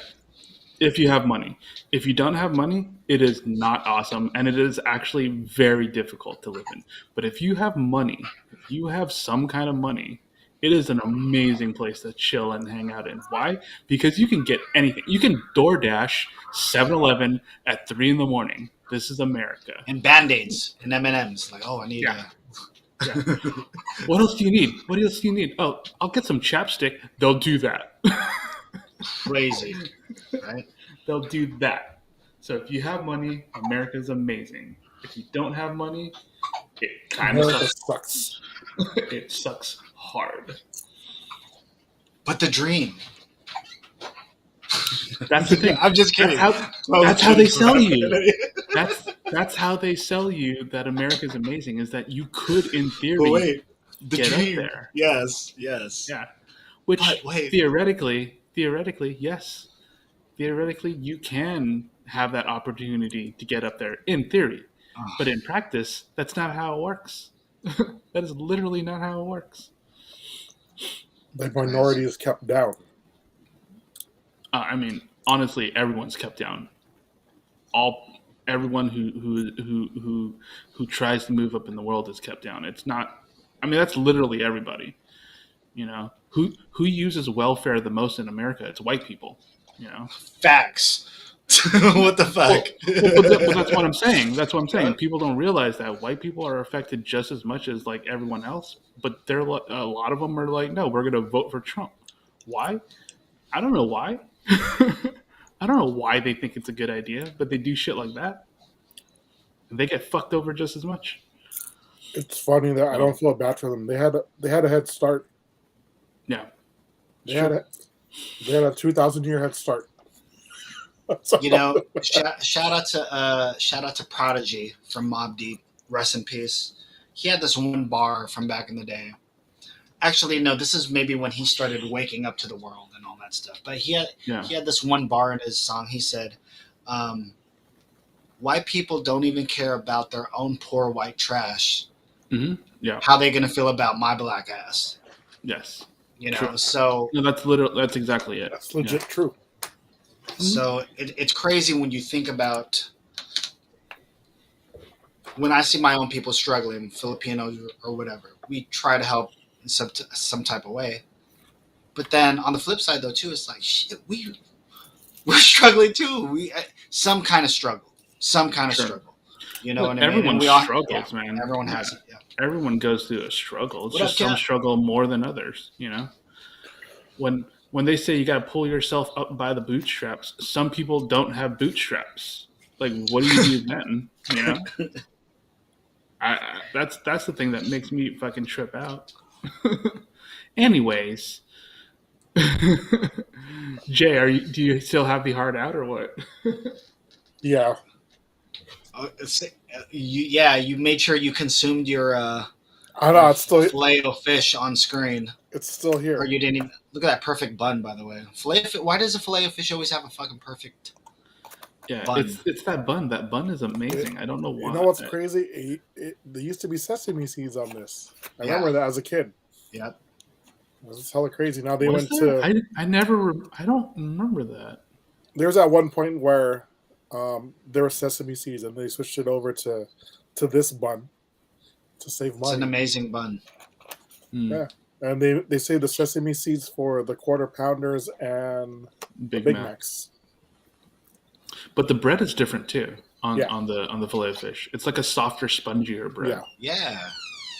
If you have money. If you don't have money, it is not awesome, and it is actually very difficult to live in. But if you have money, if you have some kind of money, it is an amazing place to chill and hang out in. Why? Because you can get anything. You can DoorDash 7-Eleven at 3 in the morning. This is America. And Band-Aids and M&Ms. Like, oh, I need Yeah. What else do you need? What else do you need? Oh, I'll get some chapstick. They'll do that. crazy, right? They'll do that. So if you have money, America's amazing. If you don't have money, it kind of sucks. It sucks hard. But the dream. That's the thing. I'm just kidding. That's how they sell you. That's how they sell you that America's amazing, is that you could, in theory, get dream. up there. Yes. Yeah. Which theoretically, yes. Theoretically, you can have that opportunity to get up there, in theory. But in practice, that's not how it works. That is literally not how it works. The minority is kept down. I mean, honestly, everyone's kept down. Everyone who tries to move up in the world is kept down. It's not. I mean, that's literally everybody. You know, who uses welfare the most in America? It's white people. You know, facts. What the fuck? But that's what I'm saying. That's what I'm saying. People don't realize that white people are affected just as much as like everyone else. But a lot of them are like, no, we're going to vote for Trump. Why? I don't know why. I don't know why they think it's a good idea, but they do shit like that. And they get fucked over just as much. It's funny that I don't feel bad for them. They had a head start. Yeah. They had a 2,000-year head start. You know, shout out to Prodigy from Mobb Deep. Rest in peace. He had this one bar from back in the day. Actually, no, this is maybe when he started waking up to the world and all that stuff. But he had this one bar in his song. He said, white people don't even care about their own poor white trash. Mm-hmm. Yeah. How they going to feel about my black ass? Yes. You know, true. So... No, that's exactly it. That's legit true. So it's crazy when you think about... When I see my own people struggling, Filipinos or whatever, we try to help in some type of way. But then on the flip side, though, too, it's like, shit, we're struggling too. Some kind of struggle. You know what I mean? Everyone struggles, yeah, man. Everyone has it. Yeah. Everyone goes through a struggle. It's What just up, some struggle more than others, you know? When they say you got to pull yourself up by the bootstraps, some people don't have bootstraps. Like, what do you do then? You know? That's the thing that makes me fucking trip out. Anyways, Jay, do you still have the heart out or what? Yeah. You made sure you consumed your I know it's still filet of fish on screen. It's still here. Or you didn't even look at that perfect bun, by the way. Why does a filet of fish always have a fucking perfect? Yeah, bun? It's that bun. That bun is amazing. I don't know why. You know what's crazy? There used to be sesame seeds on this. I remember that as a kid. Yep. This is hella crazy. Now they went to. I don't remember that. There was at one point where there were sesame seeds, and they switched it over to this bun to save money. It's an amazing bun. Yeah, and they save the sesame seeds for the Quarter Pounders and Big Macs. But the bread is different too on the filet of fish. It's like a softer, spongier bread. Yeah.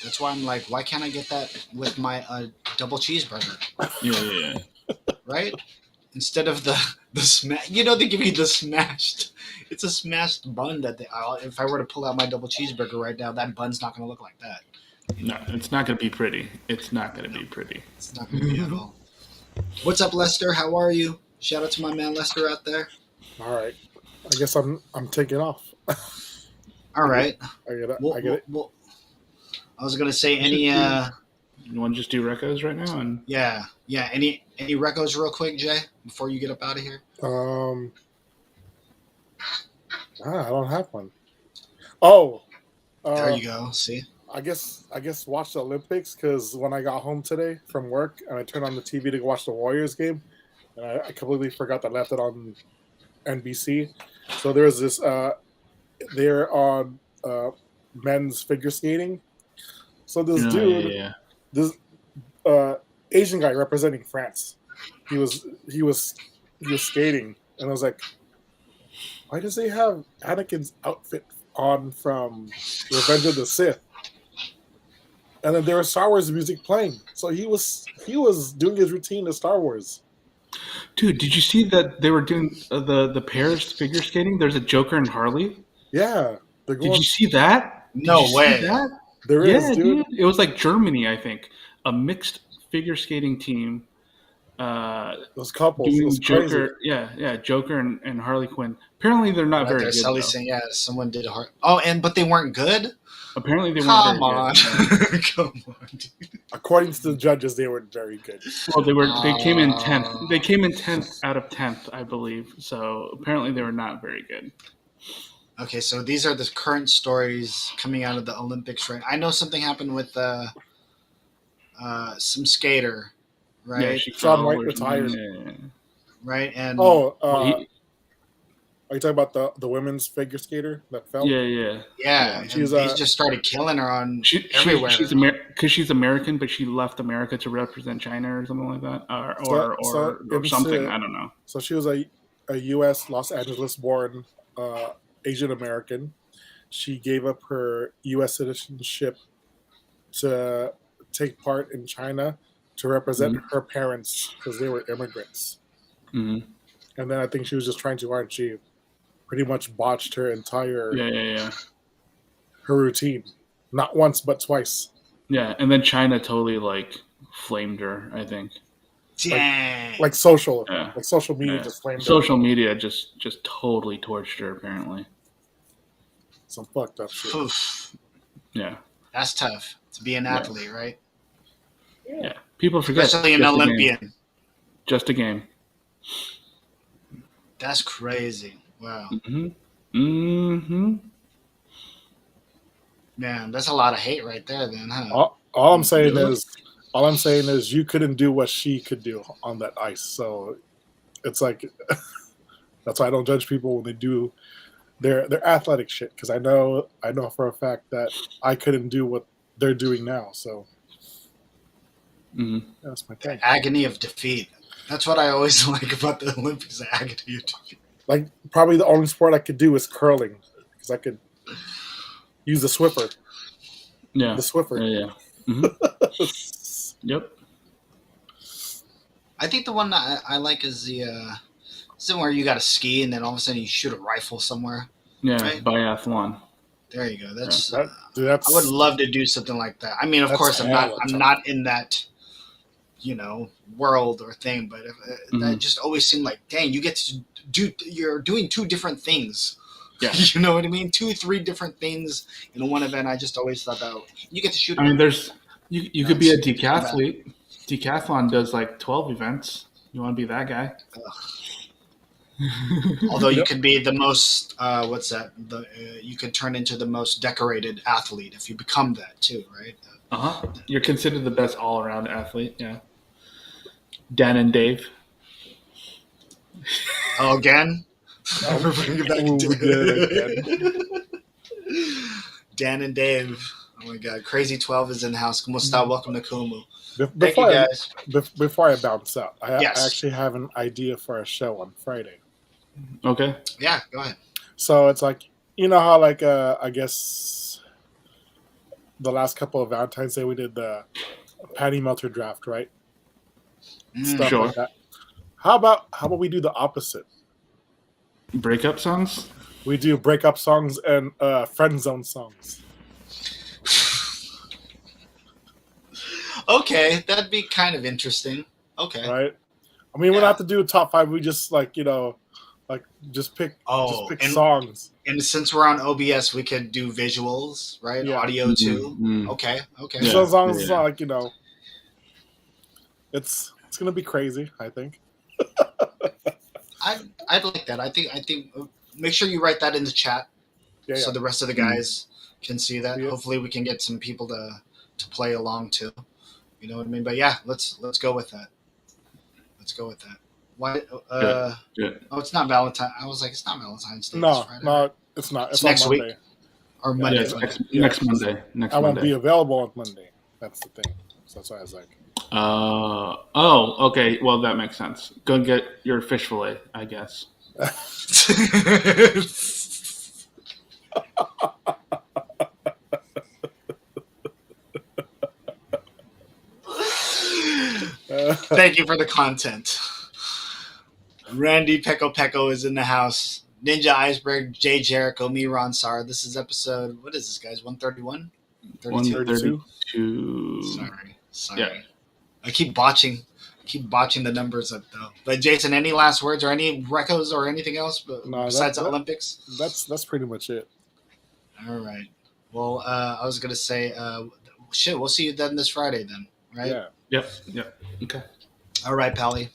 That's why I'm like, why can't I get that with my double cheeseburger? Yeah. Right? Instead of the smash, they give you the smashed. It's a smashed bun that if I were to pull out my double cheeseburger right now, that bun's not going to look like that. No, it's not going to be pretty. It's not going to be pretty. It's not going to be at all. What's up, Lester? How are you? Shout out to my man Lester out there. All right. I guess I'm taking off. All right. I get it. Well, I was gonna say any. You want to just do recos right now? And yeah. Any recos real quick, Jay, before you get up out of here. I don't have one. Oh. There you go. See. I guess watch the Olympics because when I got home today from work and I turned on the TV to watch the Warriors game, and I completely forgot that I left it on NBC. So there's this. They're on men's figure skating. So this dude, this Asian guy representing France, he was skating, and I was like, why does he have Anakin's outfit on from Revenge of the Sith? And then there was Star Wars music playing, so he was doing his routine to Star Wars. Dude, did you see that they were doing the pairs figure skating? There's a Joker and Harley. Yeah, did you see that? No way. See that? There is, dude. It was like Germany, I think, a mixed figure skating team. Those couples doing Joker, crazy. Joker and Harley Quinn. Apparently, they're not very good. Sully's saying, someone did hard. Oh, but they weren't good. Apparently, they weren't very good. Come on, dude. According to the judges, they weren't very good. Well, they came in 10th. They came in 10th out of 10th, I believe. So apparently, they were not very good. Okay, so these are the current stories coming out of the Olympics, right? I know something happened with some skater, right? Yeah, Shaun White retired. Right, and are you talking about the women's figure skater that fell? Yeah. He just started killing her on everywhere. Because she's American, but she left America to represent China or something like that, or something. I don't know. So she was a U.S. Los Angeles born Asian American. She gave up her U.S. citizenship to take part in China to represent her parents because they were immigrants. Mm-hmm. And then I think she was just trying too hard. She pretty much botched her entire her routine, not once but twice. Yeah, and then China totally flamed her, I think. Like social media just flamed her. Social media just totally torched her, apparently. Some fucked up shit. Oof. Yeah, that's tough to be an athlete, right? Yeah, people forget, especially an Olympian. Just a game. That's crazy. Wow. Mm-hmm. Man, that's a lot of hate right there, then, huh? All I'm saying is you couldn't do what she could do on that ice. So it's like that's why I don't judge people when they do their athletic shit, because I know for a fact that I couldn't do what they're doing now. So that's my thing. The agony of defeat. That's what I always like about the Olympics. The agony of defeat. Like, probably the only sport I could do is curling, because I could use the Swiffer. Yeah. The Swiffer. Yeah. Mm-hmm. Yep. I think the one that I like is the where you got to ski and then all of a sudden you shoot a rifle somewhere. Yeah, right? Biathlon. There you go. That's, I would love to do something like that. I mean, of course, I'm not in that, world or thing, but that just always seemed like, dang, you get to you're doing two different things. Yeah. You know what I mean? 2-3 different things in one event. I just always thought that you get to shoot. I mean, you could be a decathlete. Decathlon does 12 events. You want to be that guy? Although you could be the most, you could turn into the most decorated athlete if you become that too, right? You're considered the best all-around athlete. Yeah. Dan and Dave. Oh, again? Dan and Dave. Oh my God. Crazy 12 is in the house. Como está? Welcome to Kumu. Thank you guys. Before I bounce out, I actually have an idea for a show on Friday. Okay. Yeah, go ahead. So it's like, you know how I guess the last couple of Valentine's Day we did the Patty Melter draft, right? Stuff sure. like that. How about we do the opposite? Breakup songs? We do breakup songs and friend zone songs. Okay, that'd be kind of interesting. Okay. Right? I mean, we don't have to do a top 5. We just just pick songs. And since we're on OBS, we could do visuals, right? Yeah. Audio too. Mm-hmm. Okay. Yeah. So as long as it's not it's gonna be crazy, I think. I'd like that. I think make sure you write that in the chat so the rest of the guys can see that. Yeah. Hopefully we can get some people to play along too. You know what I mean? But yeah, let's go with that. Let's go with that. Why? Good. Oh, it's not Valentine. I was like, it's not Valentine's Day. This No, Friday. no, it's not. It's on next Monday. week or Yeah, Monday. it's Monday. next Monday. Next I won't Monday. be available on Monday. That's the thing. So that's why I was like, okay. Well, that makes sense. Go and get your fish fillet, I guess. Thank you for the content. Randy Pecco Pecco is in the house. Ninja Iceberg, Jay Jericho, me, Ron Sar. This is episode, what is this, guys? 131? 132. Sorry. Yeah. I keep botching the numbers up, though. But Jason, any last words or any recos or anything else besides the Olympics? That's pretty much it. All right. Well, I was going to say, we'll see you then this Friday then, right? Yeah. Yep. Okay. All right, Pally.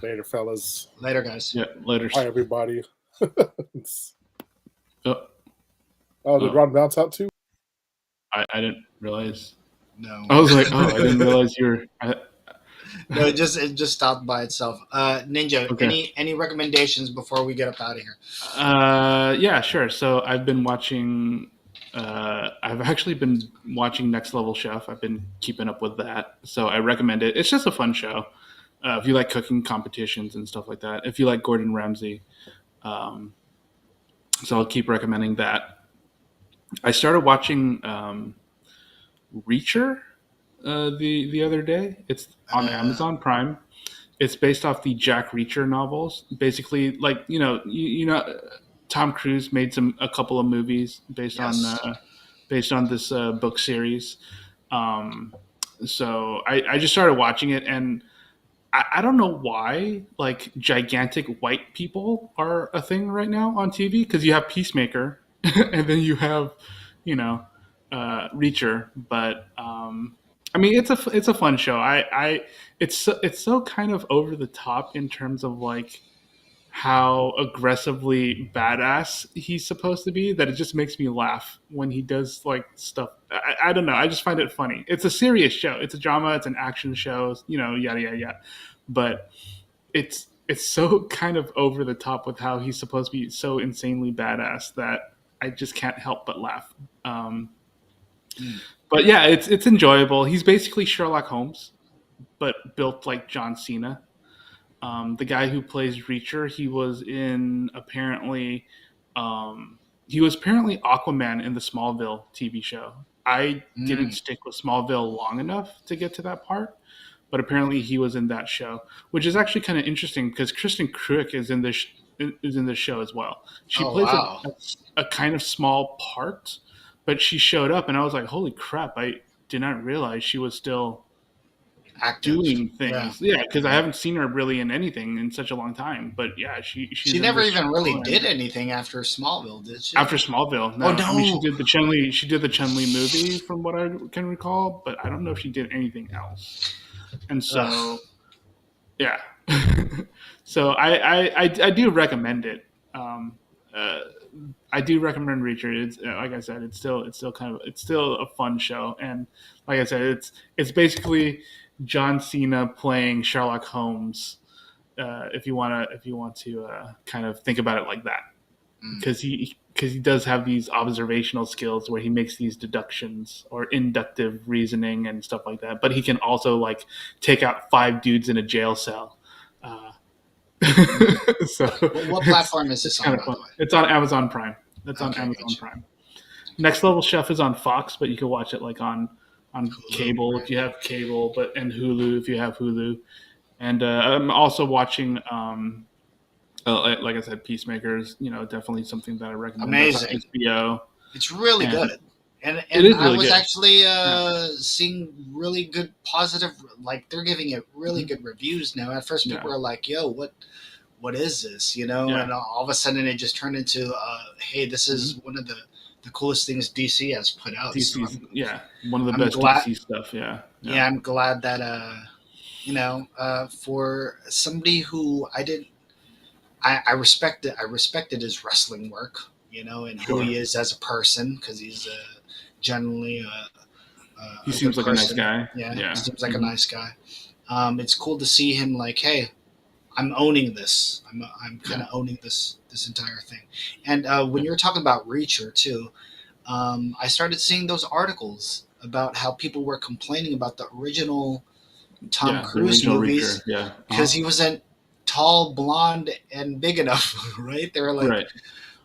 Later, fellas. Later, guys. Yeah, later. Bye, everybody. Oh, did Ron bounce out too? I didn't realize. No. I was like, I didn't realize you were. No, it just stopped by itself. Ninja, okay. Any recommendations before we get up out of here? Yeah, sure. So I've been watching. I've actually been watching Next Level Chef. I've been keeping up with that, so I recommend it. It's just a fun show. If you like cooking competitions and stuff like that, if you like Gordon Ramsay, so I'll keep recommending that. I started watching Reacher the other day. It's on Amazon Prime. It's based off the Jack Reacher novels. Basically, like you know, Tom Cruise made a couple of movies based on this book series. So I just started watching it, and I don't know why like gigantic white people are a thing right now on TV, because you have Peacemaker and then you have Reacher, but I mean it's a fun show. It's so kind of over the top in terms of like how aggressively badass he's supposed to be, that it just makes me laugh when he does like stuff. I don't know. I just find it funny. It's a serious show. It's a drama. It's an action show. Yada yada yada. But it's so kind of over the top with how he's supposed to be so insanely badass that I just can't help but laugh. But yeah, it's enjoyable. He's basically Sherlock Holmes, but built like John Cena. The guy who plays Reacher, he was apparently Aquaman in the Smallville TV show. I didn't stick with Smallville long enough to get to that part, but apparently he was in that show, which is actually kind of interesting because Kristen Kreuk is in this show as well. She plays a kind of small part, but she showed up, and I was like, "Holy crap! I did not realize she was still." Doing things, because I haven't seen her really in anything in such a long time. But yeah, she never even really did anything after Smallville, did she? After Smallville, no. I mean, she did the Chun-Li movie, from what I can recall, but I don't know if she did anything else. And so, yeah, so I do recommend it. I do recommend Reacher. It's like I said, it's still a fun show, and like I said, it's basically John Cena playing Sherlock Holmes. If you want to kind of think about it like that, because he does have these observational skills where he makes these deductions or inductive reasoning and stuff like that. But he can also like take out 5 dudes in a jail cell. So what platform is this on? By the way? It's on Amazon Prime. That's on Amazon Prime. Next Level Chef is on Fox, but you can watch it like on Hulu, cable if you have cable, and Hulu if you have Hulu. And I'm also watching, like I said, Peacemakers. Definitely something that I recommend. Amazing. HBO. It's really good. And it is really I was good. actually seeing really good positive, like they're giving it really good reviews now. At first people were like, yo, what is this? And all of a sudden it just turned into, hey, this is one of the coolest things DC has put out. DC's, one of the best DC stuff. Yeah, I'm glad that for somebody who I respected his wrestling work, and who he is as a person, because he's generally he seems like a nice guy. Yeah, he seems like a nice guy. It's cool to see him like, hey, I'm owning this. I'm kind of owning this entire thing. And when you're talking about Reacher too, I started seeing those articles about how people were complaining about the original Tom the Cruise original movies Reacher, because he wasn't tall, blonde, and big enough, right? They were like, right.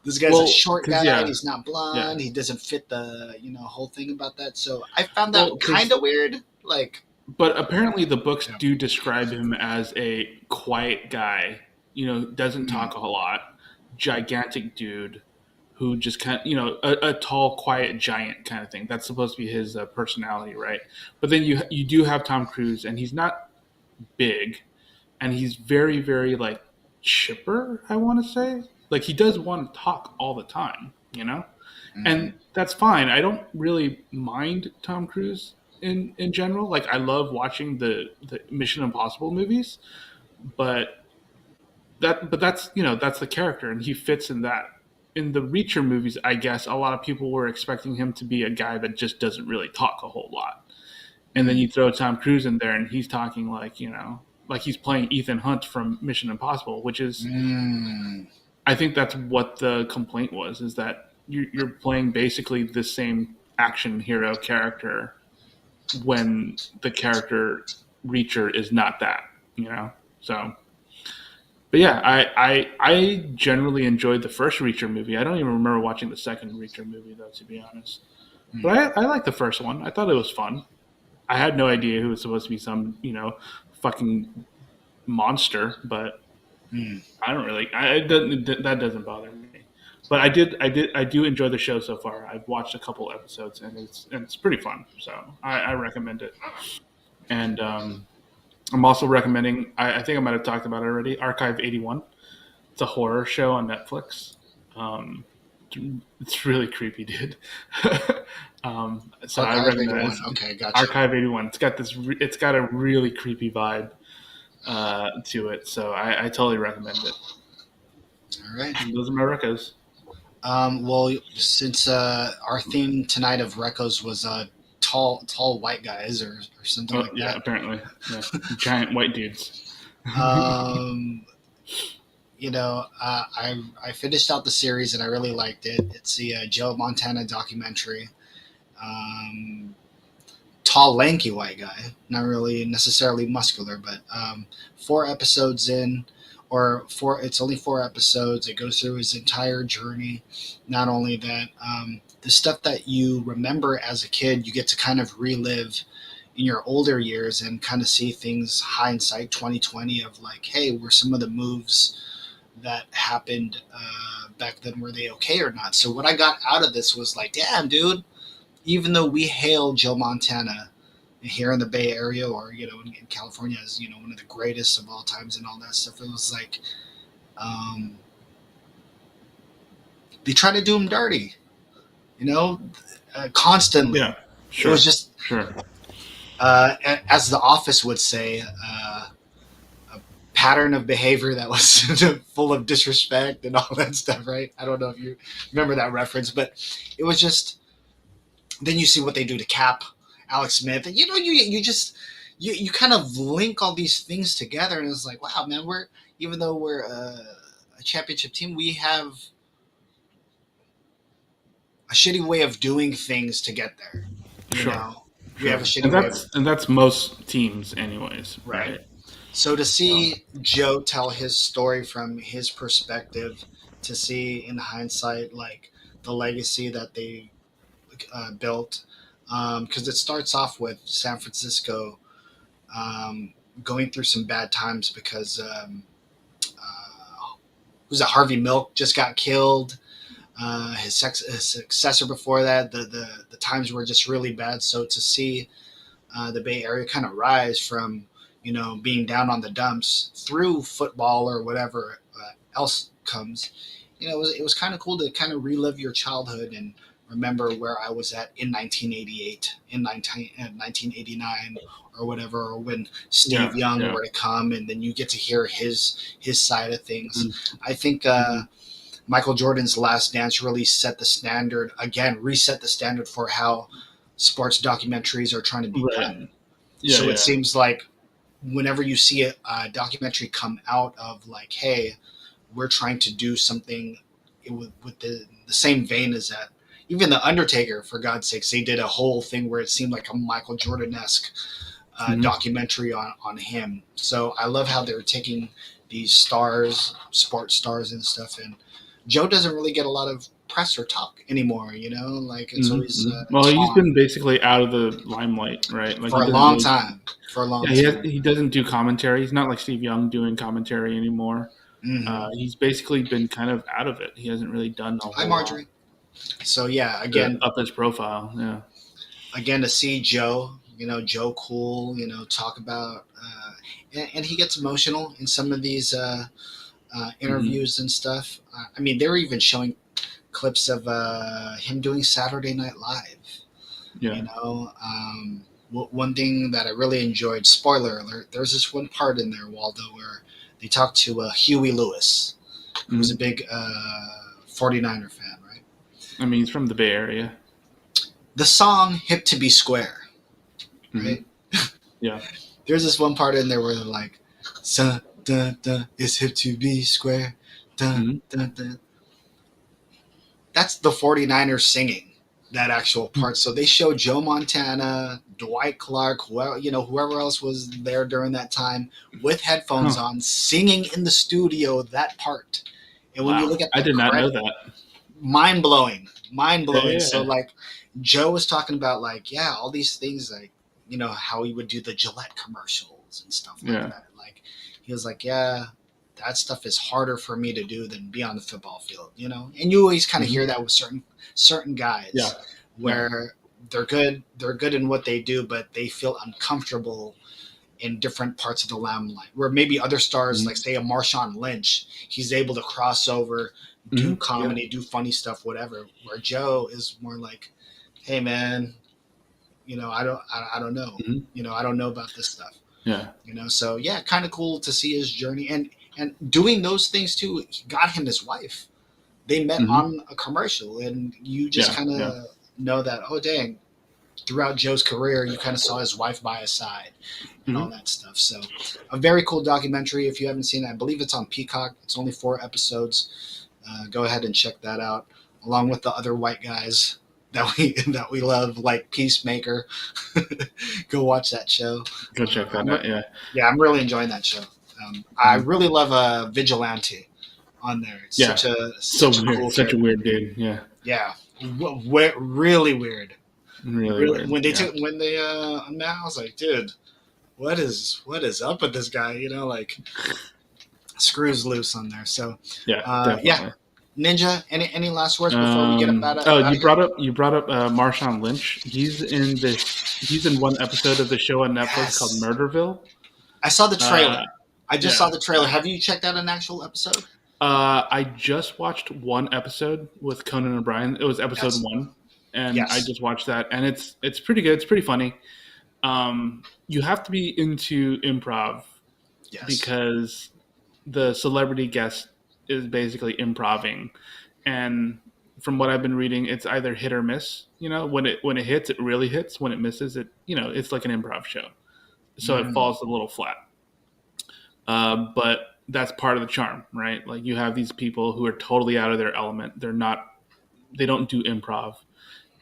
this guy's a short guy, and he's not blonde. Yeah. He doesn't fit the whole thing about that. So I found that Well, kind of weird. Like, but apparently the books Yeah. do describe him as a quiet guy. Doesn't talk a lot, gigantic dude who just kind of, a tall, quiet giant kind of thing. That's supposed to be his personality, right? But then you do have Tom Cruise, and he's not big, and he's very, very like chipper. I want to say, like he does want to talk all the time, and that's fine. I don't really mind Tom Cruise in general. Like I love watching the Mission Impossible movies, but that's that's the character, and he fits in that. In the Reacher movies, I guess a lot of people were expecting him to be a guy that just doesn't really talk a whole lot. And then you throw Tom Cruise in there, and he's talking like he's playing Ethan Hunt from Mission Impossible, which is, I think that's what the complaint was, is that you're playing basically the same action hero character when the character Reacher is not that, So, but yeah, I generally enjoyed the first Reacher movie. I don't even remember watching the second Reacher movie though, to be honest. But I liked the first one. I thought it was fun. I had no idea who was supposed to be some, fucking monster, but I don't really. That doesn't bother me. But I do enjoy the show so far. I've watched a couple episodes, and it's pretty fun. So I recommend it. And I'm also recommending. I think I might have talked about it already. Archive 81. It's a horror show on Netflix. It's really creepy, dude. So I recommend it. Okay, gotcha. Archive 81. It's got a really creepy vibe to it. So I totally recommend it. All right. And those are my recos. Well, since our theme tonight of recos was tall white guys or something like that. Yeah, apparently. Yeah. Giant white dudes. I finished out the series and I really liked it. It's the Joe Montana documentary. Tall, lanky white guy, not really necessarily muscular, but 4 episodes in, it's only 4 episodes. It goes through his entire journey. Not only that, the stuff that you remember as a kid, you get to kind of relive in your older years and kind of see things hindsight 2020 of like, hey, were some of the moves that happened back then, were they okay or not? So what I got out of this was like, damn, dude, even though we hail Joe Montana here in the Bay Area or, in California as, one of the greatest of all times and all that stuff, it was like, they try to do him dirty, constantly. Yeah, sure. It was just, sure. As The Office would say, a pattern of behavior that was full of disrespect and all that stuff, right? I don't know if you remember that reference, but it was just, then you see what they do to Cap, Alex Smith, and you kind of link all these things together, and it's like, wow, man, even though we're a championship team, we have a shitty way of doing things to get there. Sure. We have a shitty way and that's most teams anyways, right? So to see Joe tell his story from his perspective, to see in hindsight like the legacy that they built, because it starts off with San Francisco going through some bad times because who's that? Harvey Milk just got killed. His successor before that, the times were just really bad. So to see the Bay Area kind of rise from being down on the dumps through football or whatever else comes, it was kind of cool to kind of relive your childhood and remember where I was at in 1988, in 1989 or whatever, or when Steve Young were to come, and then you get to hear his side of things. I think Michael Jordan's Last Dance really set the standard, reset the standard for how sports documentaries are trying to be done. It seems like whenever you see a documentary come out of like, hey, we're trying to do something with the same vein as that. Even the Undertaker, for God's sakes, they did a whole thing where it seemed like a Michael Jordan-esque documentary on him. So I love how they're taking these stars, sports stars and stuff, and Joe doesn't really get a lot of press or talk anymore. Like it's always well, he's Tom been basically out of the limelight, right? Like for he a doesn't long really, time. For a long yeah, time. he doesn't do commentary. He's not like Steve Young doing commentary anymore. Mm-hmm. He's basically been kind of out of it. He hasn't really done a Hi, whole Marjorie. So yeah, lot again, to up his profile. Yeah. Again to see Joe, Joe Cool, talk about, and he gets emotional in some of these interviews and stuff. I mean, they were even showing clips of him doing Saturday Night Live. Yeah. One thing that I really enjoyed, spoiler alert, there's this one part in there, Waldo, where they talk to Huey Lewis, who's a big 49er fan, right? I mean, he's from the Bay Area. The song "Hip to Be Square," right? Yeah. There's this one part in there where they're like, it's hip to be square. That's the 49ers singing that actual part. So they show Joe Montana, Dwight Clark, whoever else was there during that time with headphones on, singing in the studio that part. And when you look at I did not know that. Mind blowing. Yeah. So like Joe was talking about like, all these things like, how he would do the Gillette commercials and stuff like that. Like he was like, that stuff is harder for me to do than be on the football field, And you always kind of hear that with certain guys where they're good in what they do, but they feel uncomfortable in different parts of the limelight. Where maybe other stars, like say a Marshawn Lynch, he's able to cross over, do comedy, do funny stuff, whatever. Where Joe is more like, hey man, I don't know. I don't know about this stuff. Yeah. So kind of cool to see his journey and doing those things too. He got him his wife. They met on a commercial, and you just kind of know that. Oh dang! Throughout Joe's career, you kind of saw his wife by his side and all that stuff. So, a very cool documentary. If you haven't seen it, I believe it's on Peacock. It's only 4 episodes. Go ahead and check that out, along with the other white guys that we love, like Peacemaker. Go watch that show. Go check that out. Yeah, I'm really enjoying that show. I really love Vigilante on there. It's such a weird, cool such a weird dude. Yeah, really weird. Really weird. When they unmasked, I was like, dude, what is up with this guy? Like screws loose on there. So definitely. Ninja, any last words before we get up you brought up Marshawn Lynch. He's in one episode of the show on Netflix called Murderville. I saw the trailer. I just saw the trailer. Have you checked out an actual episode? I just watched one episode with Conan O'Brien. It was episode 1, and I just watched that, and it's pretty good. It's pretty funny. You have to be into improv because the celebrity guest is basically improving, and from what I've been reading, it's either hit or miss. When it hits, it really hits. When it misses, it it's like an improv show, so it falls a little flat. But that's part of the charm, right? Like you have these people who are totally out of their element. They don't do improv,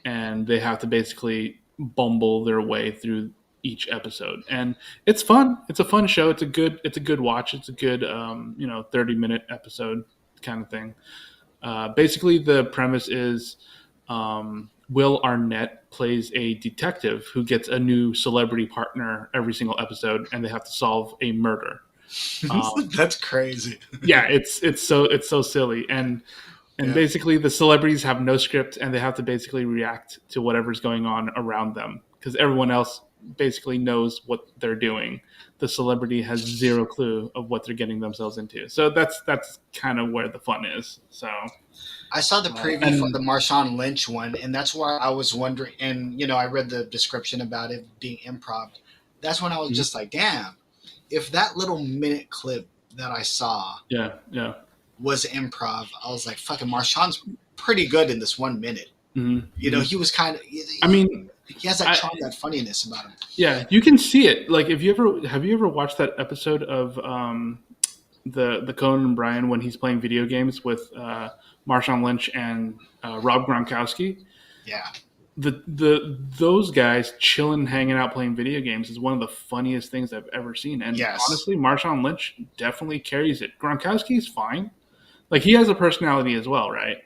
and they have to basically bumble their way through each episode. And it's fun. It's a fun show. It's a good watch. It's a good 30-minute episode kind of thing. Basically the premise is Will Arnett plays a detective who gets a new celebrity partner every single episode, and they have to solve a murder. That's crazy. It's so silly, and basically the celebrities have no script, and they have to basically react to whatever's going on around them because everyone else basically knows what they're doing. The celebrity has zero clue of what they're getting themselves into. So that's kind of where the fun is. So I saw the preview for the Marshawn Lynch one, and that's where I was wondering. And I read the description about it being improv. That's when I was just like, damn. If that little minute clip that I saw was improv, I was like, fucking Marshawn's pretty good in this 1 minute. He was kind of... He has that charm, that funniness about him. Yeah, you can see it. Like, have you ever watched that episode of the Conan and Brian when he's playing video games with Marshawn Lynch and Rob Gronkowski? Yeah. Those guys chilling, hanging out, playing video games is one of the funniest things I've ever seen. And honestly, Marshawn Lynch definitely carries it. Gronkowski's fine. Like, he has a personality as well, right?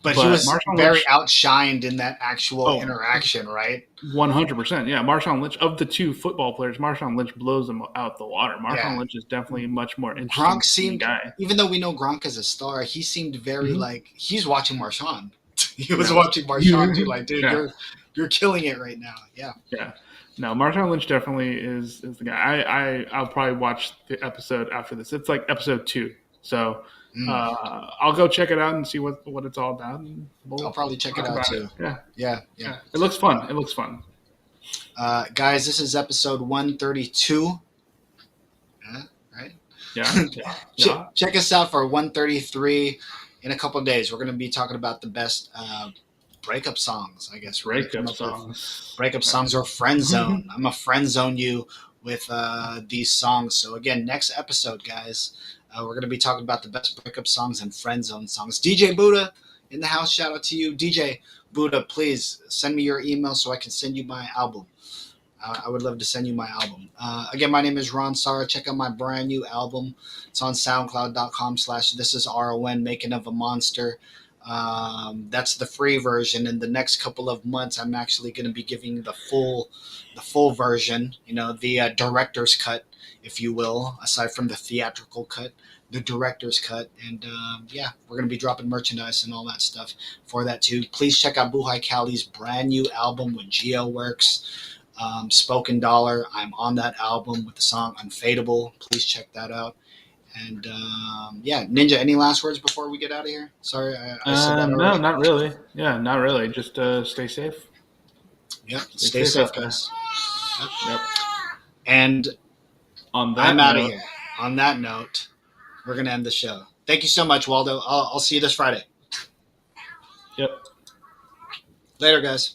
But he was very outshined in that actual interaction, right? 100%. Yeah, Marshawn Lynch, of the two football players, Marshawn Lynch blows them out the water. Marshawn Lynch is definitely a much more interesting guy. Even though we know Gronk is a star, he seemed very like he's watching Marshawn. He was watching Marshawn too, like, dude, you're killing it right now. Yeah. Yeah. No, Marshawn Lynch definitely is the guy. I'll probably watch the episode after this. It's like episode 2. So I'll go check it out and see what it's all about. And I'll probably check it out too. Yeah. It looks fun. Guys, this is episode 132. Right? Yeah. Check us out for 133 in a couple of days. We're going to be talking about the best breakup songs, I guess. Breakup songs or friend zone. I'm a friend zone you with these songs. So again, next episode, guys, we're going to be talking about the best breakup songs and friend zone songs. DJ Buddha in the house. Shout out to you. DJ Buddha, please send me your email so I can send you my album. I would love to send you my album. Again, my name is Ron Sara. Check out my brand new album. It's on soundcloud.com/thisisRON, Making of a Monster. That's the free version. In the next couple of months, I'm actually going to be giving the full version, the director's cut, if you will, aside from the theatrical cut, the director's cut. And we're going to be dropping merchandise and all that stuff for that too. Please check out Buhai Kali's brand new album with GL Works, Spoken Dollar. I'm on that album with the song Unfadable. Please check that out. And Ninja, any last words before we get out of here? Sorry, I said that already. No, not really. Yeah, not really. Just stay safe. Yep, stay safe, guys. Yep. And I'm out of here. On that note, we're going to end the show. Thank you so much, Waldo. I'll see you this Friday. Yep. Later, guys.